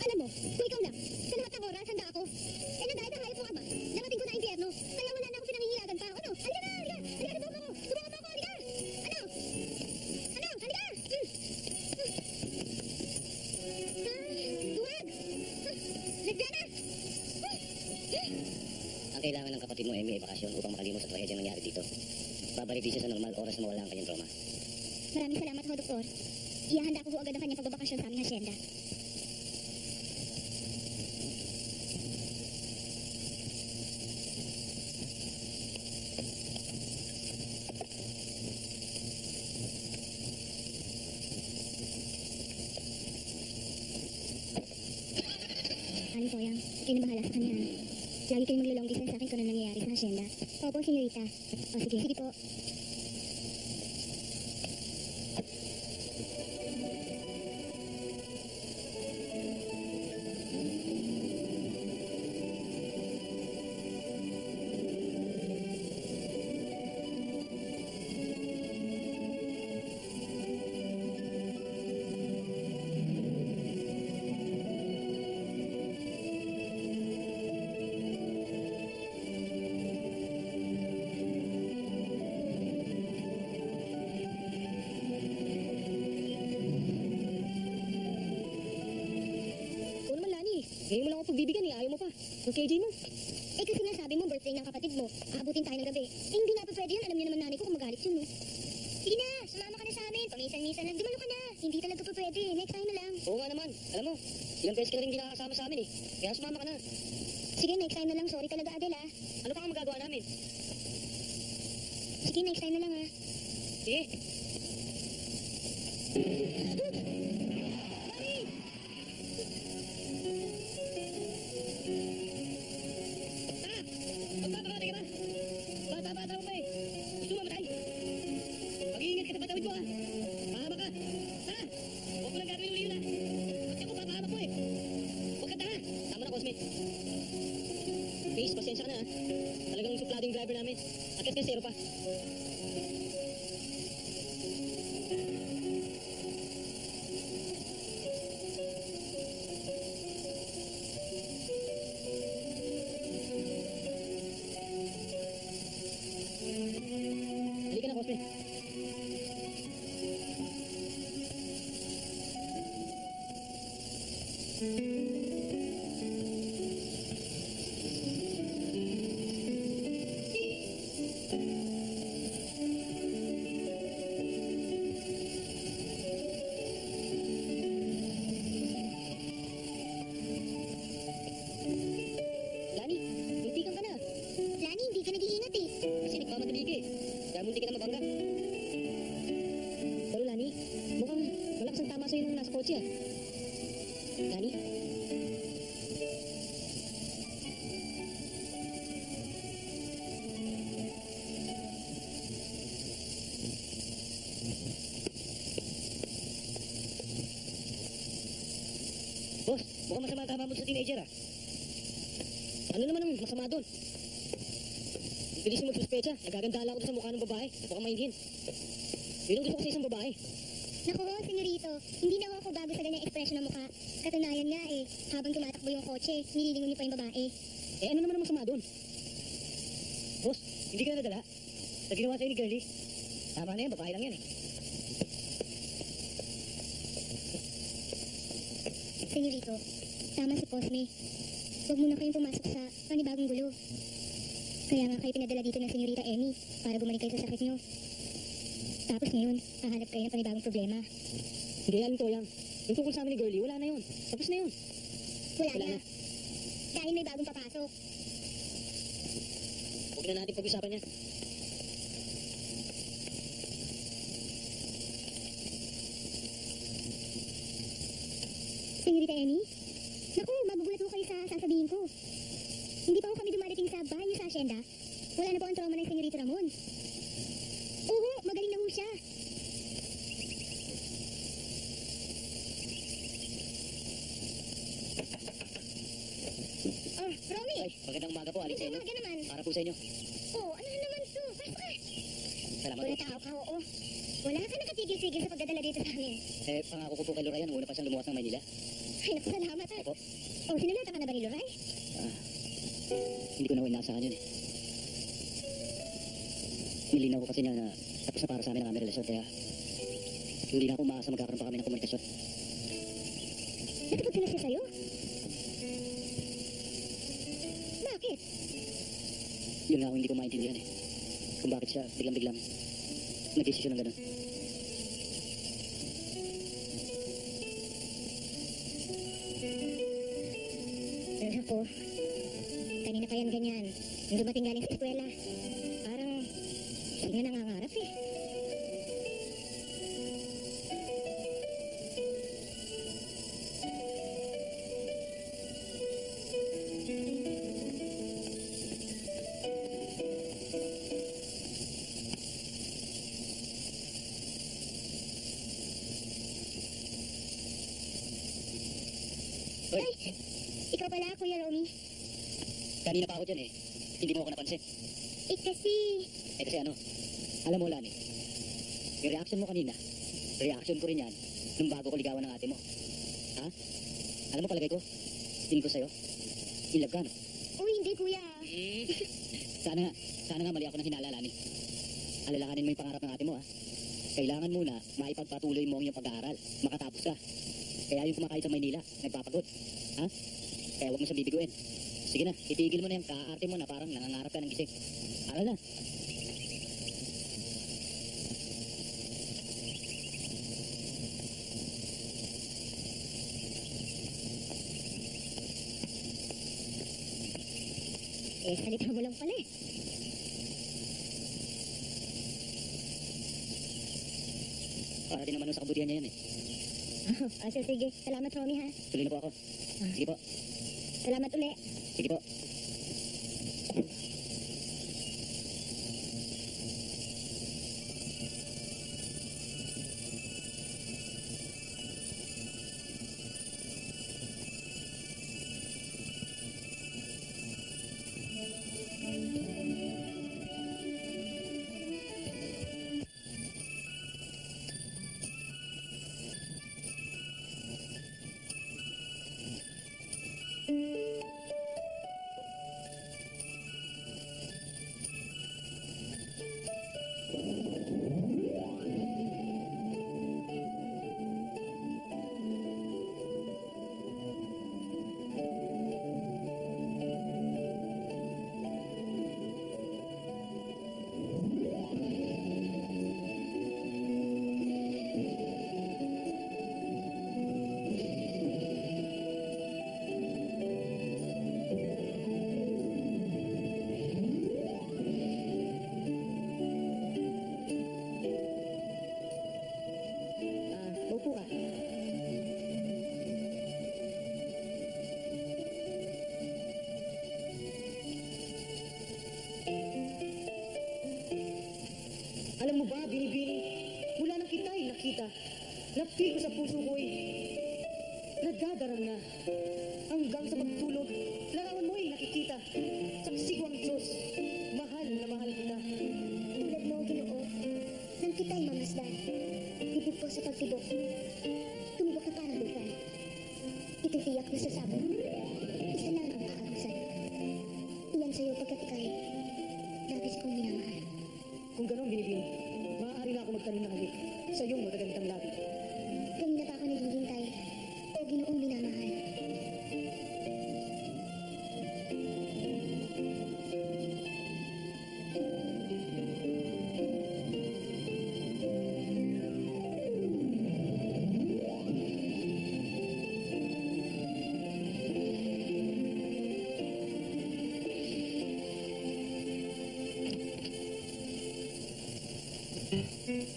Alam mo, kung ikaw lang, sa lahat ng oras, handa ako. Nandahit ang hayop mo ama. Narating ko na impyerno. Kaya wala na akong pinangingilagan pa. Ano? Halika na, halika! Halika, subukan mo! Subukan mo ako, halika! Ano? Ano? Halika! Duwag! Lesbiana! Ang kailangan ng kapatid mo, Emmy, ay bakasyon upang makalimot sa trahedya nangyari dito. Babalik din siya sa normal oras na mawala ang kanyang trauma. Maraming salamat ho, Doktor. Ihahanda ko ho agad ang kanyang pagbabakasyon sa aming hasyenda. Aling Toyang, kayo na bahala sa kanya. Lagi kayong maglo-long distance sa akin kung ano nangyayari sa hasyenda. Opo, senyorita. O sige, sige po. Ngayon mo lang ako pagbibigyan eh, ayaw mo pa. Yung KJ mo. Kasi nga sabi mo, birthday ng kapatid mo. Aabutin tayo ng gabi. Hindi nga pa pwede yun. Alam niyo naman nanay ko kung magalit yun, no? Sige na, sumama ka na sa amin. Paminsan-minsan lang. Dumalo ka na. Hindi talaga pa pwede. Next time na lang. Oo nga naman. Alam mo, ilang beses ka na rin hindi nakakasama sa amin eh. Kaya sumama ka na. Sige, next time na lang. Sorry talaga, Adel, ah. Ano pa ang magagawa namin? Sige, next time na lang, ah. Sige. Magpapakatay ka ba? Bata-bata mo pa eh. Gusto mo mamatay? Mag-iingat ka sa patawid mo ha. Mahama ka. Ha? Huwag mo lang gagawin uli yun ha. Pati ako papahamak mo eh. Huwag ka tanga. Tama na, Cosme. Face, pasensya ka na ha. Talagang suplado yung driver namin. Akit ka zero pa. Halika na, Cosme. Lani, muntikan ka na. Lani, hindi ka nag-iingat eh. Kasi nagmamadali ka eh. Kaya munti ka na mabangga. Pero Lani, mukhang malakas ang tama sa'yo nung nasa kotse ah. Lani? Boss, mukhang masama ang tama mo sa teenager ah. Ano naman ang masama doon? Ang bilis mo magsuspecha. Nagagandala ako doon sa mukha ng babae. Mukhang mainhin. Yun ang gusto ko sa isang babae. Naku, senyorito, hindi na ako bago sa ganyang ekspresyon ng mukha. Katunayan nga eh, habang tumatakbo yung kotse, nililingon niyo pa yung babae. Eh ano naman ang masama doon? Boss, hindi ka nadala? Sa ginawa sa'yo ni Girlie? Tama na yan, babae lang yan eh. Senyorito, tama si Cosme. Huwag muna kayong pumasok sa panibagong gulo. Kaya nga kayo pinadala dito ng Senyorita Emmy para bumalik kayo sa sakit nyo. Tapos ngayon, hahanap kayo ng panibagong problema. Hindi yan, Toyang. Yung tungkol sa amin ni Girlie, wala na yun. Tapos na yun. Wala Wala na. na. Dahil may bagong papasok. Huwag na natin pag-usapan yan. Senyorita Emmy? Naku, magugulat mo kayo sa sasabihin ko. Hindi pa ho kami dumadating sa bahay niyo sa asyenda. Wala na po ang trauma ng Senyorito Ramon. Oo, magaling na ho siya. Oh, Romy! Ay, magandang umaga po, Aling sa inyo. Umaga naman. Para po sa inyo. Oh, ano naman to? Pasok ka. Salamat Wala po. tao ka, oo. Wala ka nakatigil-tigil sa pagdadala dito sa amin. Eh, pangako ko po kay Lorayan, una pa siyang lumuwas ng Maynila. Ay, naku, salamat ha. Opo. Oh, sinulatan ka na ba ni Loray? Hindi ko na ho inaasahan yun eh. Nilinaw ko kasi niya na tapos na para sa amin ang aming relasyon, kaya hindi na ako umaasa magkakaroon pa kami ng komunikasyon. Natapos na siya sa'yo? Bakit? Yun nga ako hindi ko maintindihan eh. Kung bakit siya biglang-biglang nag-desisyon ng ganun. Naku, kanina pa yan ganyan. Nung dumating galing sa eskwela, parang hindi na nangangarap eh. Hoy, Ay, ikaw pala, Kuya Romy. kanina pa ako dyan eh. Hindi mo ako napansin. Eh kasi, Eh kasi ano, alam mo Lani, yung reaction mo kanina, reaction ko rin yan nung bago ko ligawan ng ate mo. Ha? Alam mo palagay ko, tingin ko sa'yo, in love ka no? uy hindi kuya. Sana nga mali ako ng hinala Lani. Alalahanin mo yung pangarap ng ate mo ha. Kailangan muna maipagpatuloy mo ang iyong pag-aaral, makatapos ka. Kaya yung kumakain sa Maynila, nagpapagod. Ha? Kaya huwag mo siyang bibiguin. Sige na, itigil mo na yung kaarte mo na parang nangangarap ka ng gising. Aral na. Eh, salita mo lang pala eh. Para din naman sa kabutihan niya yan eh. Sige. Salamat, Romy, ha? Tuloy na po ako. Sige po. Salamat uli. Sige po. Upo ka. Alam mo ba, Binibini, mula nang kita ay nakita, na-feel ko sa puso ko ay nagdadarang na. Hanggang sa pagtulog, larawan mo ay nakikita. Saksi ko ang Diyos, mahal na mahal kita. Tulad mo, Ginoo, nang kita'y mamasdan. Bibig ko sa pagtibok. Tumibok na parang bulkan. Ito'y tiyak na sasabog. Isa lang ang kakagusan. Iyan sa'yo pagkat ika'y labis kong minamahal. Kung gano'n, Binibini, maaari na ako magtanim ng halik sa iyong magagandang labi. Kanina pa ako naghihintay. O Ginoong minamahal. Senyorito.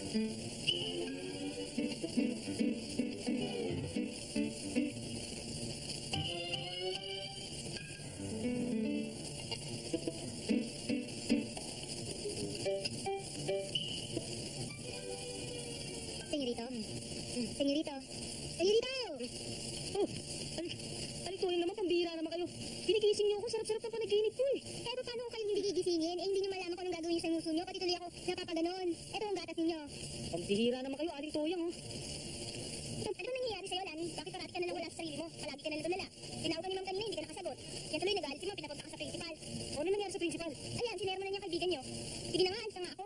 Senyorito. Senyorito! Oh, ano to? Yung naman, pambihira naman kayo. Kinigising niyo ako, sarap-sarap ng panaginip ko eh. Eh, paano ko kayo hindi gigisingin? Eh, hindi niyo malaman kung anong gagawin niyo sa nguso niyo, pati tuloy ako napapaganon. Ito ang gatas ninyo. Pambihira naman kayo, aling toyang oh. Ano bang nangyayari sa'yo, Lani? Bakit parati ka na lang wala sa sarili mo? Palagi ka na lang tulala. Tinawag ka ni Ma'am kanina, hindi ka nakasagot. Yan tuloy, nagalit si Ma'am, pinapunta ka sa principal. Ano nangyari sa principal? Ayan, sinero mo na niya kaibigan niyo. Sige na nga, alis na nga ako.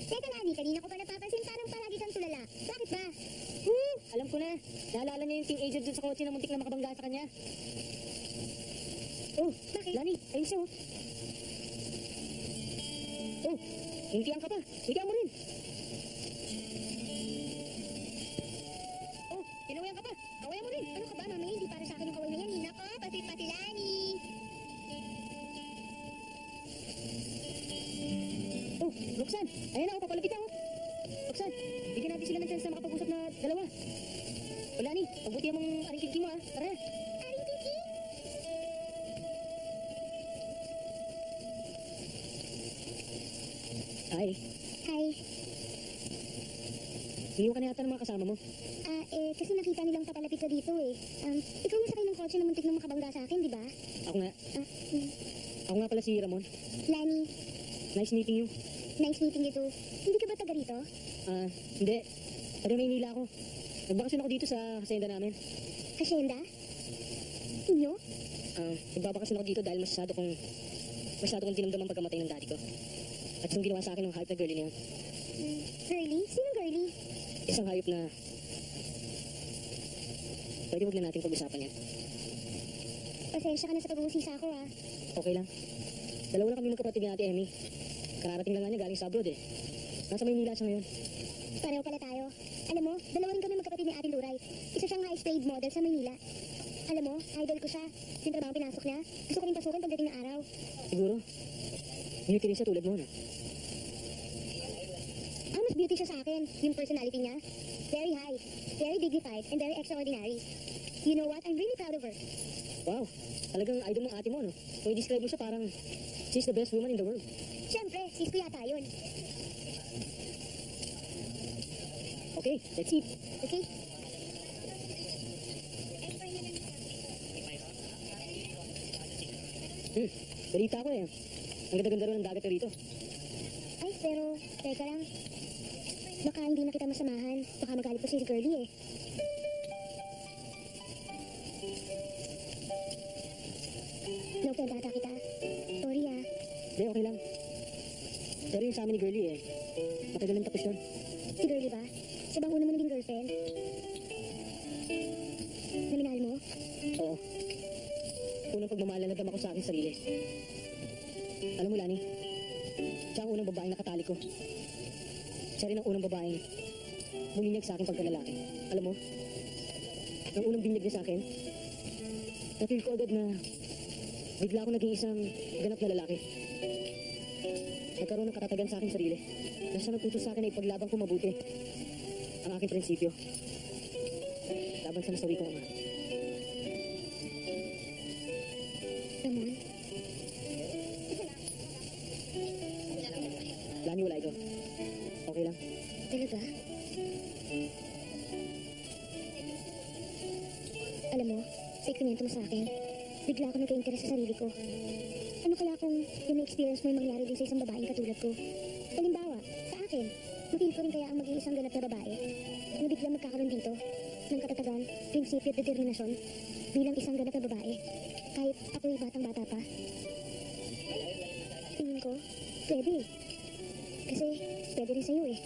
Teka, Lani, kanina ko pa napapansin parang palagi kang tulala. Bakit ba? Alam ko na. Naalala niya yung teenager dun sa kotse na muntik na makabangga sa kanya. Oh, Bakit? Lani, ayun siya oh. Oh, hintian ka pa. Hintian mo rin. Oh, pinawayan ka pa. Kawayan mo rin. Ano ka ba, mamaya? Hindi para sa akin yung kaway na yan. Hina ko, pati Lani. Oh, Roxanne. Ayan na ako, papalapit ako. Roxanne, bigyan natin sila ng chance na makapag-usap na dalawa. O Lani, pagbuti mong aring kinki mo ah. Tara na. Aring Kiki? Ay, Hi. iniwan ka na yata ng mga kasama mo. Kasi nakita nilang papalapit ka dito eh. Ikaw yung sakay ng kotse na muntik na makabangga sa akin, di ba? Ako nga. Hmm. Ako nga pala si Ramon. Lani, Nice meeting you. nice meeting you too. Hindi ka ba taga rito? Hindi. Taga Maynila ako. Nagbakasyon ako dito sa hacienda namin. Hacienda? Inyo? Nagbabakasyon ako dito dahil masyado kong dinamdam ang pagkamatay ng daddy ko. At yung ginawa sa akin ng hype na girlie niya. Girlie? Sino girlie? Isang hayop na pwede huwag na natin pag-usapan yan. Pasensya ka na sa pag-uusisa ko ah. Okay lang. Dalawa lang kami magkapatid ni Ate Emmy. Kararating lang nga niya galing sa abroad eh. Nasa Maynila siya ngayon. Pareho pala tayo. Alam mo, dalawa rin kami magkapatid ni Ate Luray. Isa siyang high-paid model sa Maynila. Alam mo, idol ko siya. Yung trabaho pinasok niya. Gusto ko rin pasukin pagdating ng araw. Siguro, beauty rin siya tulad mo, no? Mas beauty siya sa akin. Yung personality niya. Very high, very dignified, and very extraordinary. You know what? I'm really proud of her. Wow, talagang idol ng ate mo, no? Kung i-describe mo siya parang she's the best woman in the world. Siyempre, sis ko yata yun. Okay, let's eat. Okay? Balita ko eh. Ang ganda-ganda rin ng dagat rito. Ay, pero, teka lang. Baka hindi na kita masamahan. Baka magalit pa si girlie eh. No-offend ata kita. Sorry ah. Hindi, okay lang. Pero yung sa amin ni Girlie eh. Matagal nang tapos yun. Si girlie ba? Siya bang una mo naging girlfriend? Naminahal mo? Oo. Unang pagmamahal na nagdam ako sa aking sarili. Alam mo, Lani, siya ang unang babaeng nakatali ko. Siya rin ang unang babaeng buminyag sa akin pagkalalaki. Alam mo, ang unang binyag niya sa akin, na-feel ko agad na bigla ako naging isang ganap na lalaki. Nagkaroon ng katatagan sa aking sarili na siya nagtuto sa akin na ipaglaban ko mabuti ang aking prinsipyo laban sa nasawi kong ama. Ramon? Lani, wala ito. Okay lang. Talaga? Alam mo, sa ikwento mo sa akin, bigla ako nagka-interest sa sarili ko. Ano kaya kung yung na-experience mo yung mangyari din sa isang babaeng katulad ko? Halimbawa, sa akin, mapil ko rin kaya ang maging isang ganap na babae na biglang magkakaroon dito ng katatagan, prinsipyo at determinasyon bilang isang ganap na babae kahit ako'y batang-bata pa. Tingin ko, pwede eh. Kasi pwede rin sa'yo eh.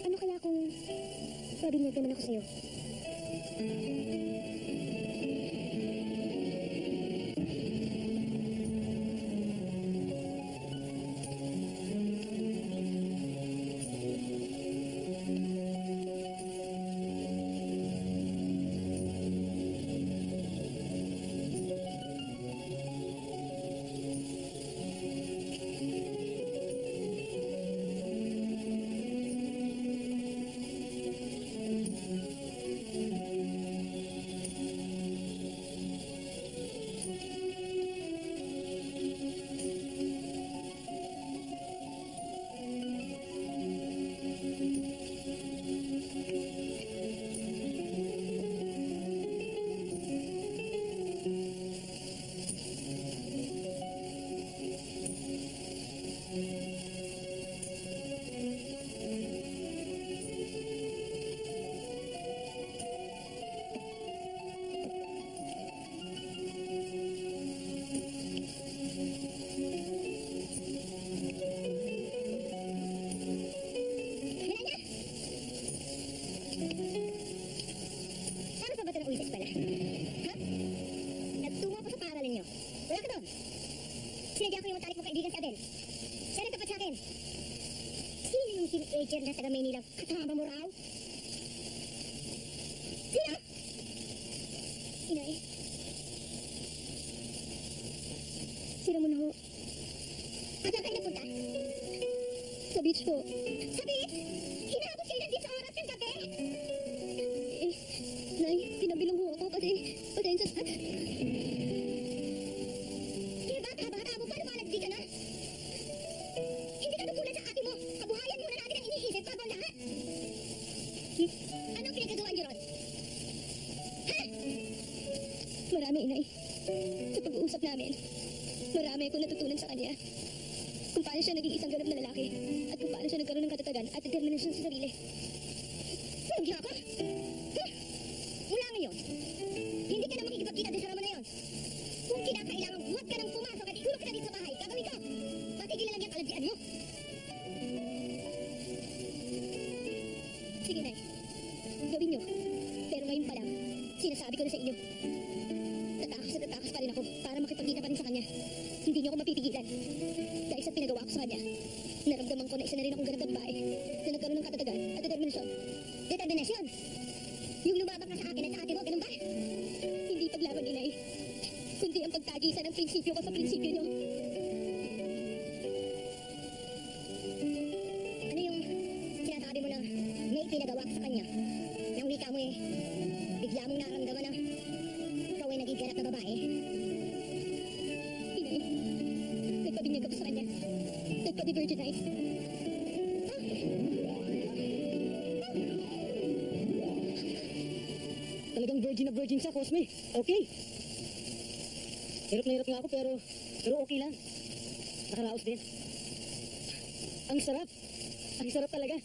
Ano kaya kung mabinyag naman ako sa'yo? teenager na taga Maynila. Kasama mo raw? Sino? Inay. Sino mo na ho? At saan kayo nagpunta? Sa beach po. Sa beach? Hinabot kayo ng beach sa oras ng gabi? Eh, Nay, pinabilong ho ako kasi pasensya sa... Kaya bata-bata mo, paano malagdi ka na? Hindi ka tutulad sa ate mo. Kabuhayan muna natin ang iniisip bago ang lahat. Anong pinagagawa niyo ron? Ha? Marami, Inay. Sa pag-uusap namin, marami akong natutunan sa kanya. Kung paano siya naging isang ganap na lalaki at kung paano siya nagkaroon ng katatagan at determinasyon sa sarili. Anong ginawa ko? Ha? Mula ngayon, hindi ka na makikipagkita din sa rama na yon. Kung kinakailangan, huwag ka nang pumasok at ikulong kita dito sa bahay. Gagawin ko. Patigilan lang yung kaladyan mo. Sige, Nay. Gawin niyo. Pero ngayon pa lang, sinasabi ko na sa inyo. Tatakas at tatakas pa rin ako para makipagkita pa rin sa kanya. Hindi niyo ako mapipigilan. Dahil sa pinagawa ko sa kanya, naramdaman ko na isa na rin akong ganap na babae na nagkaroon ng katatagan at determinasyon. Determinasyon? Yung lumabak na sa akin at sa ate mo, ganun ba? Hindi paglaban, Inay. Kundi ang pagtagisan ng prinsipyo ko sa prinsipyo niyo. Ano yung sinasabi mo na may pinagawa ka sa kanya? Nang wika mo eh, bigla mong naramdaman na ikaw ay naging ganap na babae. Inay, nagpabinyag ako sa kanya. Nagpa-divergenize. Talagang virgin na virgin siya, Cosme. Okay. Hirap na hirap nga ako, pero okay lang. Nakaraos din. Ang sarap. Ang sarap talaga.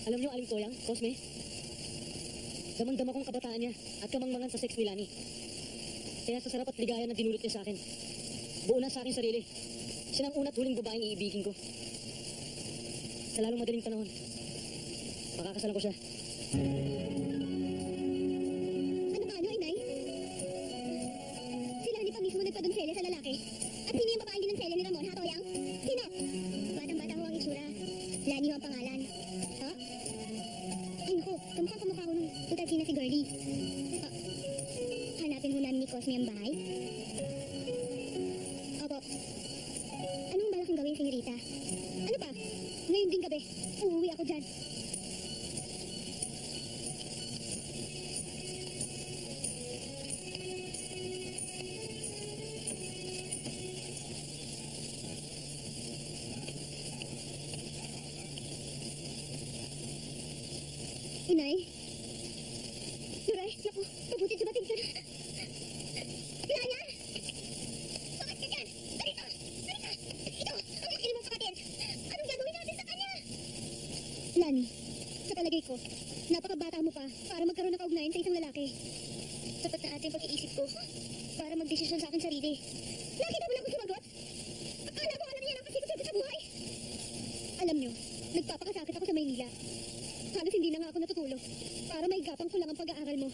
Alam niyo, Aling Toyang, Cosme? Damang-dama kong kabataan niya at kamangmangan sa sex ni Lani. Kaya sa sarap at ligaya na dinulot niya sa akin, buo na sa akin sarili. Siya ang una't huling babaeng iibigin ko. Sa lalong madaling panahon, pakakasalan ko siya. Ano paano, Inay? Si Lani pa mismo nagpadonsele sa lalaki. At sino yung babaeng dinansele ni Ramon, ha, Toyang? Sino? Batang-bata ho ang itsura. Lani ho ang pangalan. Ha? Ay, naku, kamukha ko nung tutal sina si Girlie. Hanapin ho namin ni Cosme ang bahay. Opo. Anong balak kong gawin, senyorita? Ano pa? Ngayon din gabi, uuwi ako dyan. Inay? Duray, naku, mabuti dumating ka na. Lana! Bakit ka dyan? Halika! Halika! Ito, ang makil mong kapatid. Anong gagawin natin sa kanya? Lani, sa palagay ko, napakabata mo pa para magkaroon ng kaugnayan sa isang lalaki. Sapat na ating pag-iisip ko para magdesisyon sa akin sarili. Nakita mo lang kung sumagot? Akala ko alam niya ang kasikot sa buhay. Alam niyo, nagpapakasakit ako sa Maynila. Halos hindi na nga ako natutulog para maigapang ko lang ang pag-aaral mo.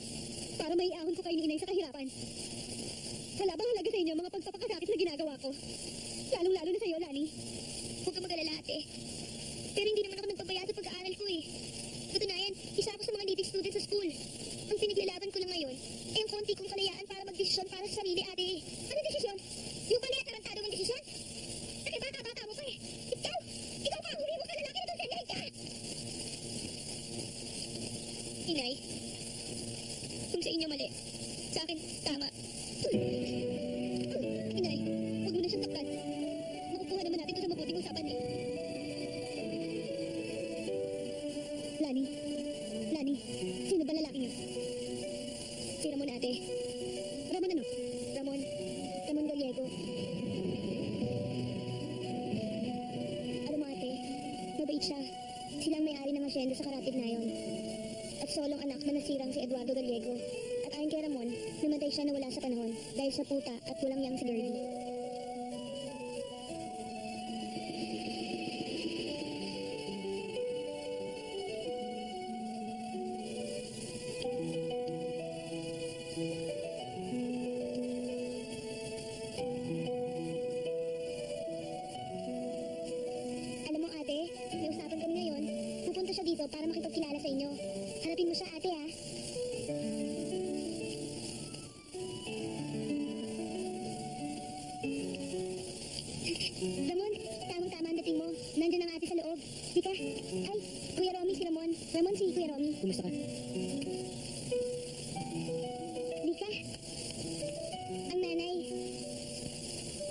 Para maiahon ko kayo ni Inay sa kahirapan. Wala bang halaga sa inyo ang mga pagpapakasakit na ginagawa ko? Lalong-lalo na sa'yo, Lani. Huwag ka mag-alala, ate. Pero hindi naman ako nagpabaya sa pag-aaral ko eh. Katunayan, isa ako sa mga leading student sa school. Ang pinaglalaban ko lang ngayon ay ang konti kong kalayaan para magdesisyon para sa sarili, ate. Anong desisyon? Yung pala tarantado mong desisyon? Kasi bata-bata mo pa eh. Ikaw pa ang huli mo ka lalaki na doon sa inay ka! Inay, kung sa inyo mali, sa akin tama. Inay, huwag mo na siyang takpan. Makukuha naman natin ito sa mabuting usapan eh. Lani, sino ba lalaki niyo? Si Ramon, ate. Ramon ano? Ramon Gallego. Alam mo, ate, mabait siya. Sila ang may-ari ng asyenda sa Karapit na yon. At solong anak na nasirang si Eduardo Gallego. At ayon kay Ramon, namatay siya na wala sa panahon dahil sa puta at walang yang si Girlie. Alam mo, ate, may usapan kami ngayon loob. Dika. Ay, Kuya Romy, si Ramon. Ramon, si Kuya Romy. Kumusta ka? Dika. Ang nanay.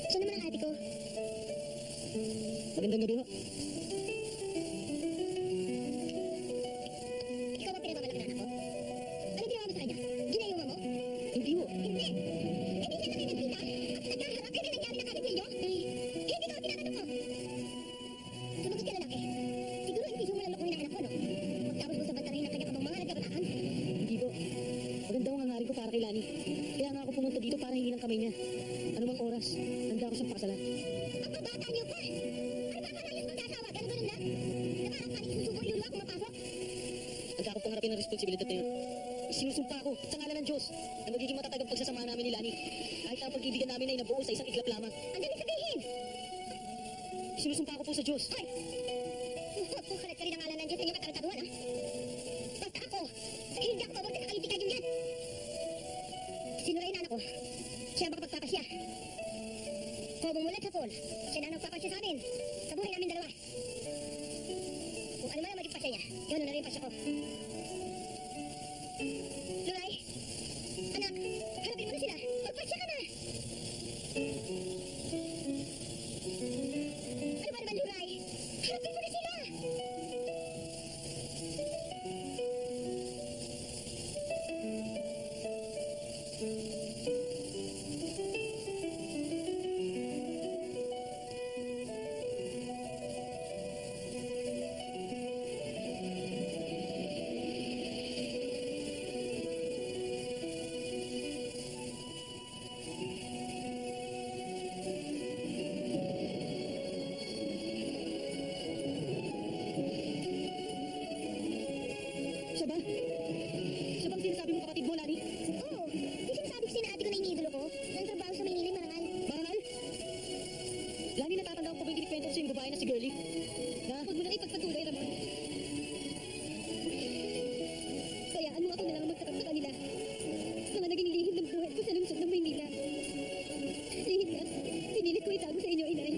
Siya naman ang ate ko. Magandang gabi ho. Ikaw ba pinagbabalak ng anak ko? Ano ginawa mo sa kanya? Ginayuma mo? Hindi ho. Hindi. Hindi siya kami nagkita. At nagkaharap kami nangyari na kagad sa inyo. Hindi ko tinatanong ko. Sumagot ka lalaki. Siguro hindi mo lang lokohin ang anak ko, no? Pagtapos mo sa bantarin ng kanyang kabang mga nagkabataan. Hindi po. Maganda ang hangarin ko para kay Lani. Kaya nga ako pumunta dito para hingin ang kamay niya. Ano mang oras, handa ako siyang pakasalan. Ang babata niyo pa! Ano ba karayos mag-asawa? Ganun lang? Na parang panik susuko iluluwa kung mapasok? Handa ako pangarapin ang responsibilidad na yun. Sinusumpa ko sa ngalan ng Diyos na magiging matatag ang pagsasama namin ni Lani. Kahit ang pag-ibigan namin ay nabuo sa isang iglap lamang. Ang dali sabihin! Sinusumpa ko po sa Diyos. Ay! Huwag po kalat ka rin ang ngalan ng Diyos sa inyong katarantaduhan, ha? Basta ako, hindi ako paborte sa kalimpikan yung yan! Sinuray na anak ko. Siya ang makapagpapasya. Kung bumulat sa pool, siya na ang nagpapasya sa amin. Sa buhay namin dalawa. Kung ano man ang maging pasya niya, yun na rin pasya ko. Luray! Anak, harapin mo na sila. Magpasya ka na! Ano ba naman, Luray? Harapin mo na sila! Siya ba? Siya bang sinasabi mo kapatid mo, Lani? Oo, yung sinasabi ko sinati ko na iniidolo ko. Nagtrabaho sa Maynila, marangal. Marangal? Lani, natatandaan ko ba yung kinikwento ko sa yung babae na si Girlie? Na? Huwag mo na ipagpatuloy, Ramon. Kayaan mo ako na lang magtakap sa kanila. Mga naging lihim ng buhay ko sa lungsod ng Maynila. Lihim na, pinilit ko itago sa inyo, inay.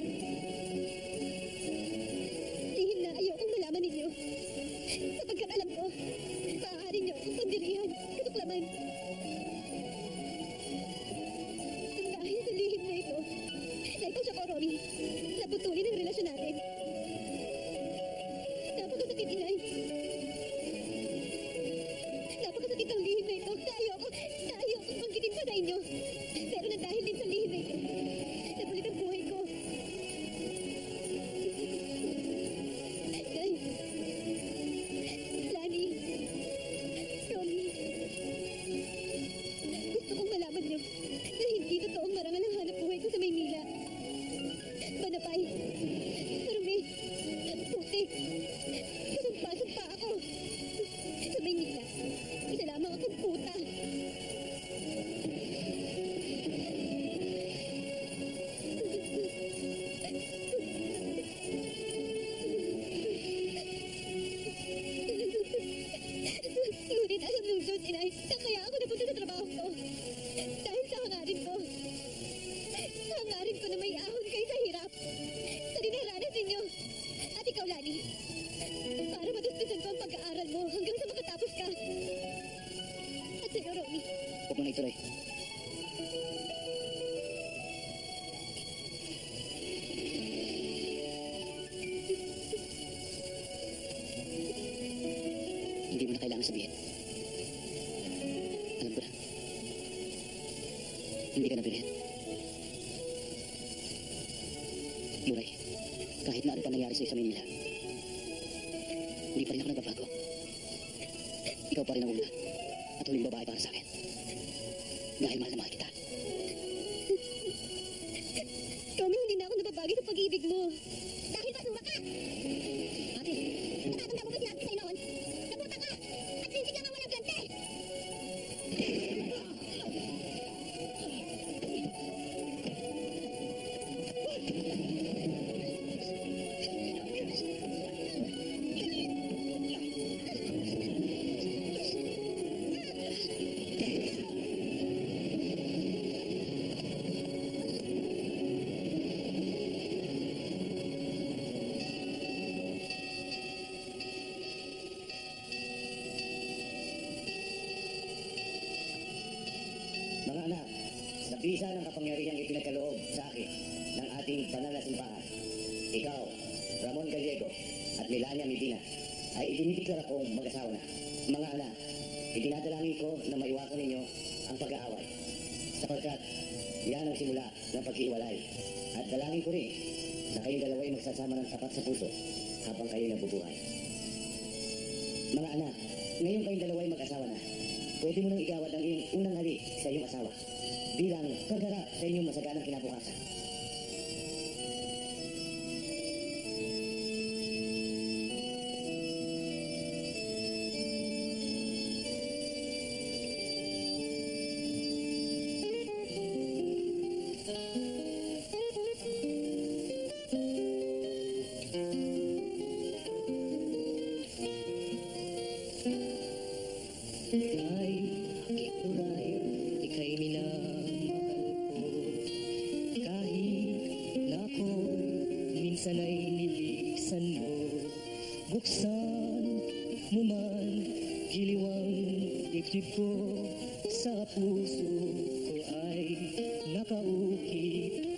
Lihim na ayokong malaman ninyo. Sapagkat alam ko, maaari niyo akong pagdirihan, katuklaman. Ang dahil sa lihim na ito, naipasya ko, Romy, naputulin ang relasyon natin. Napakasakit, inay. Napakasakit ang lihim na ito. Na ayokong banggitin pa sa inyo. Pero na dahil din sa lihim na ito, nabulit ang buhay ko. Nay, Lani, Romy, gusto kong malaman niyo na hindi totoong marangal ang hanap buhay ko sa Maynila. Banapay, marumi, putik, kasumpa-sumpa ako. Sa Maynila, isa lamang akong puta. Ngunit alam ng Diyos, inay, na kaya ako napunta sa trabaho ko. Dahil sa hangarin ko. Hangarin ko na may ahon kayo sa hirap. Sa dinaranas ninyo. At ikaw, Lani, para matustusan ko ang pag-aaral mo hanggang sa makatapos ka. At sa'yo, Romy, Huwag mo na ituloy. Hindi mo na kailangan sabihin. Alam ko na. Hindi ka nabirhen. Luray, kahit na ano pa nangyari sa'yo sa Manila, hindi pa rin ako nagbabago. Ikaw pa rin ang una at huling babae para sa akin. Dahil mahal na mahal kita. Romy, hindi na ako nababagi sa pag-ibig mo. Dahil basura ka! Ate, Natatanda mo ba sinabi ko sa'yo noon? Nabuta ka! At sinsig lang ang walang gante! Anak, sa bisa ng kapangyarihang ipinagkaloob sa akin ng ating banal na simbahan, ikaw, Ramon Gallego, at Melania Medina, ay idinideklara kong mag-asawa na. Mga anak, itinadalangin ko na maiwasan ninyo ang pag-aaway, sapagkat yan ang simula ng paghiwalay. At dalangin ko rin na kayong dalawa ay magsasama ng tapat sa puso habang kayo nabubuhay. Mga anak, ngayon kayong dalawa ay mag-asawa na. Pwede mo nang igawad ang iyong unang halik sa iyong asawa bilang pagharap sa inyong masaganang kinabukasan. Ay, aking tunay, ika'y minamahal ko. Kahit na ako'y minsan ay nilisan mo, buksan mo man giliwang dibdib ko. Sa puso ko ay nakaukit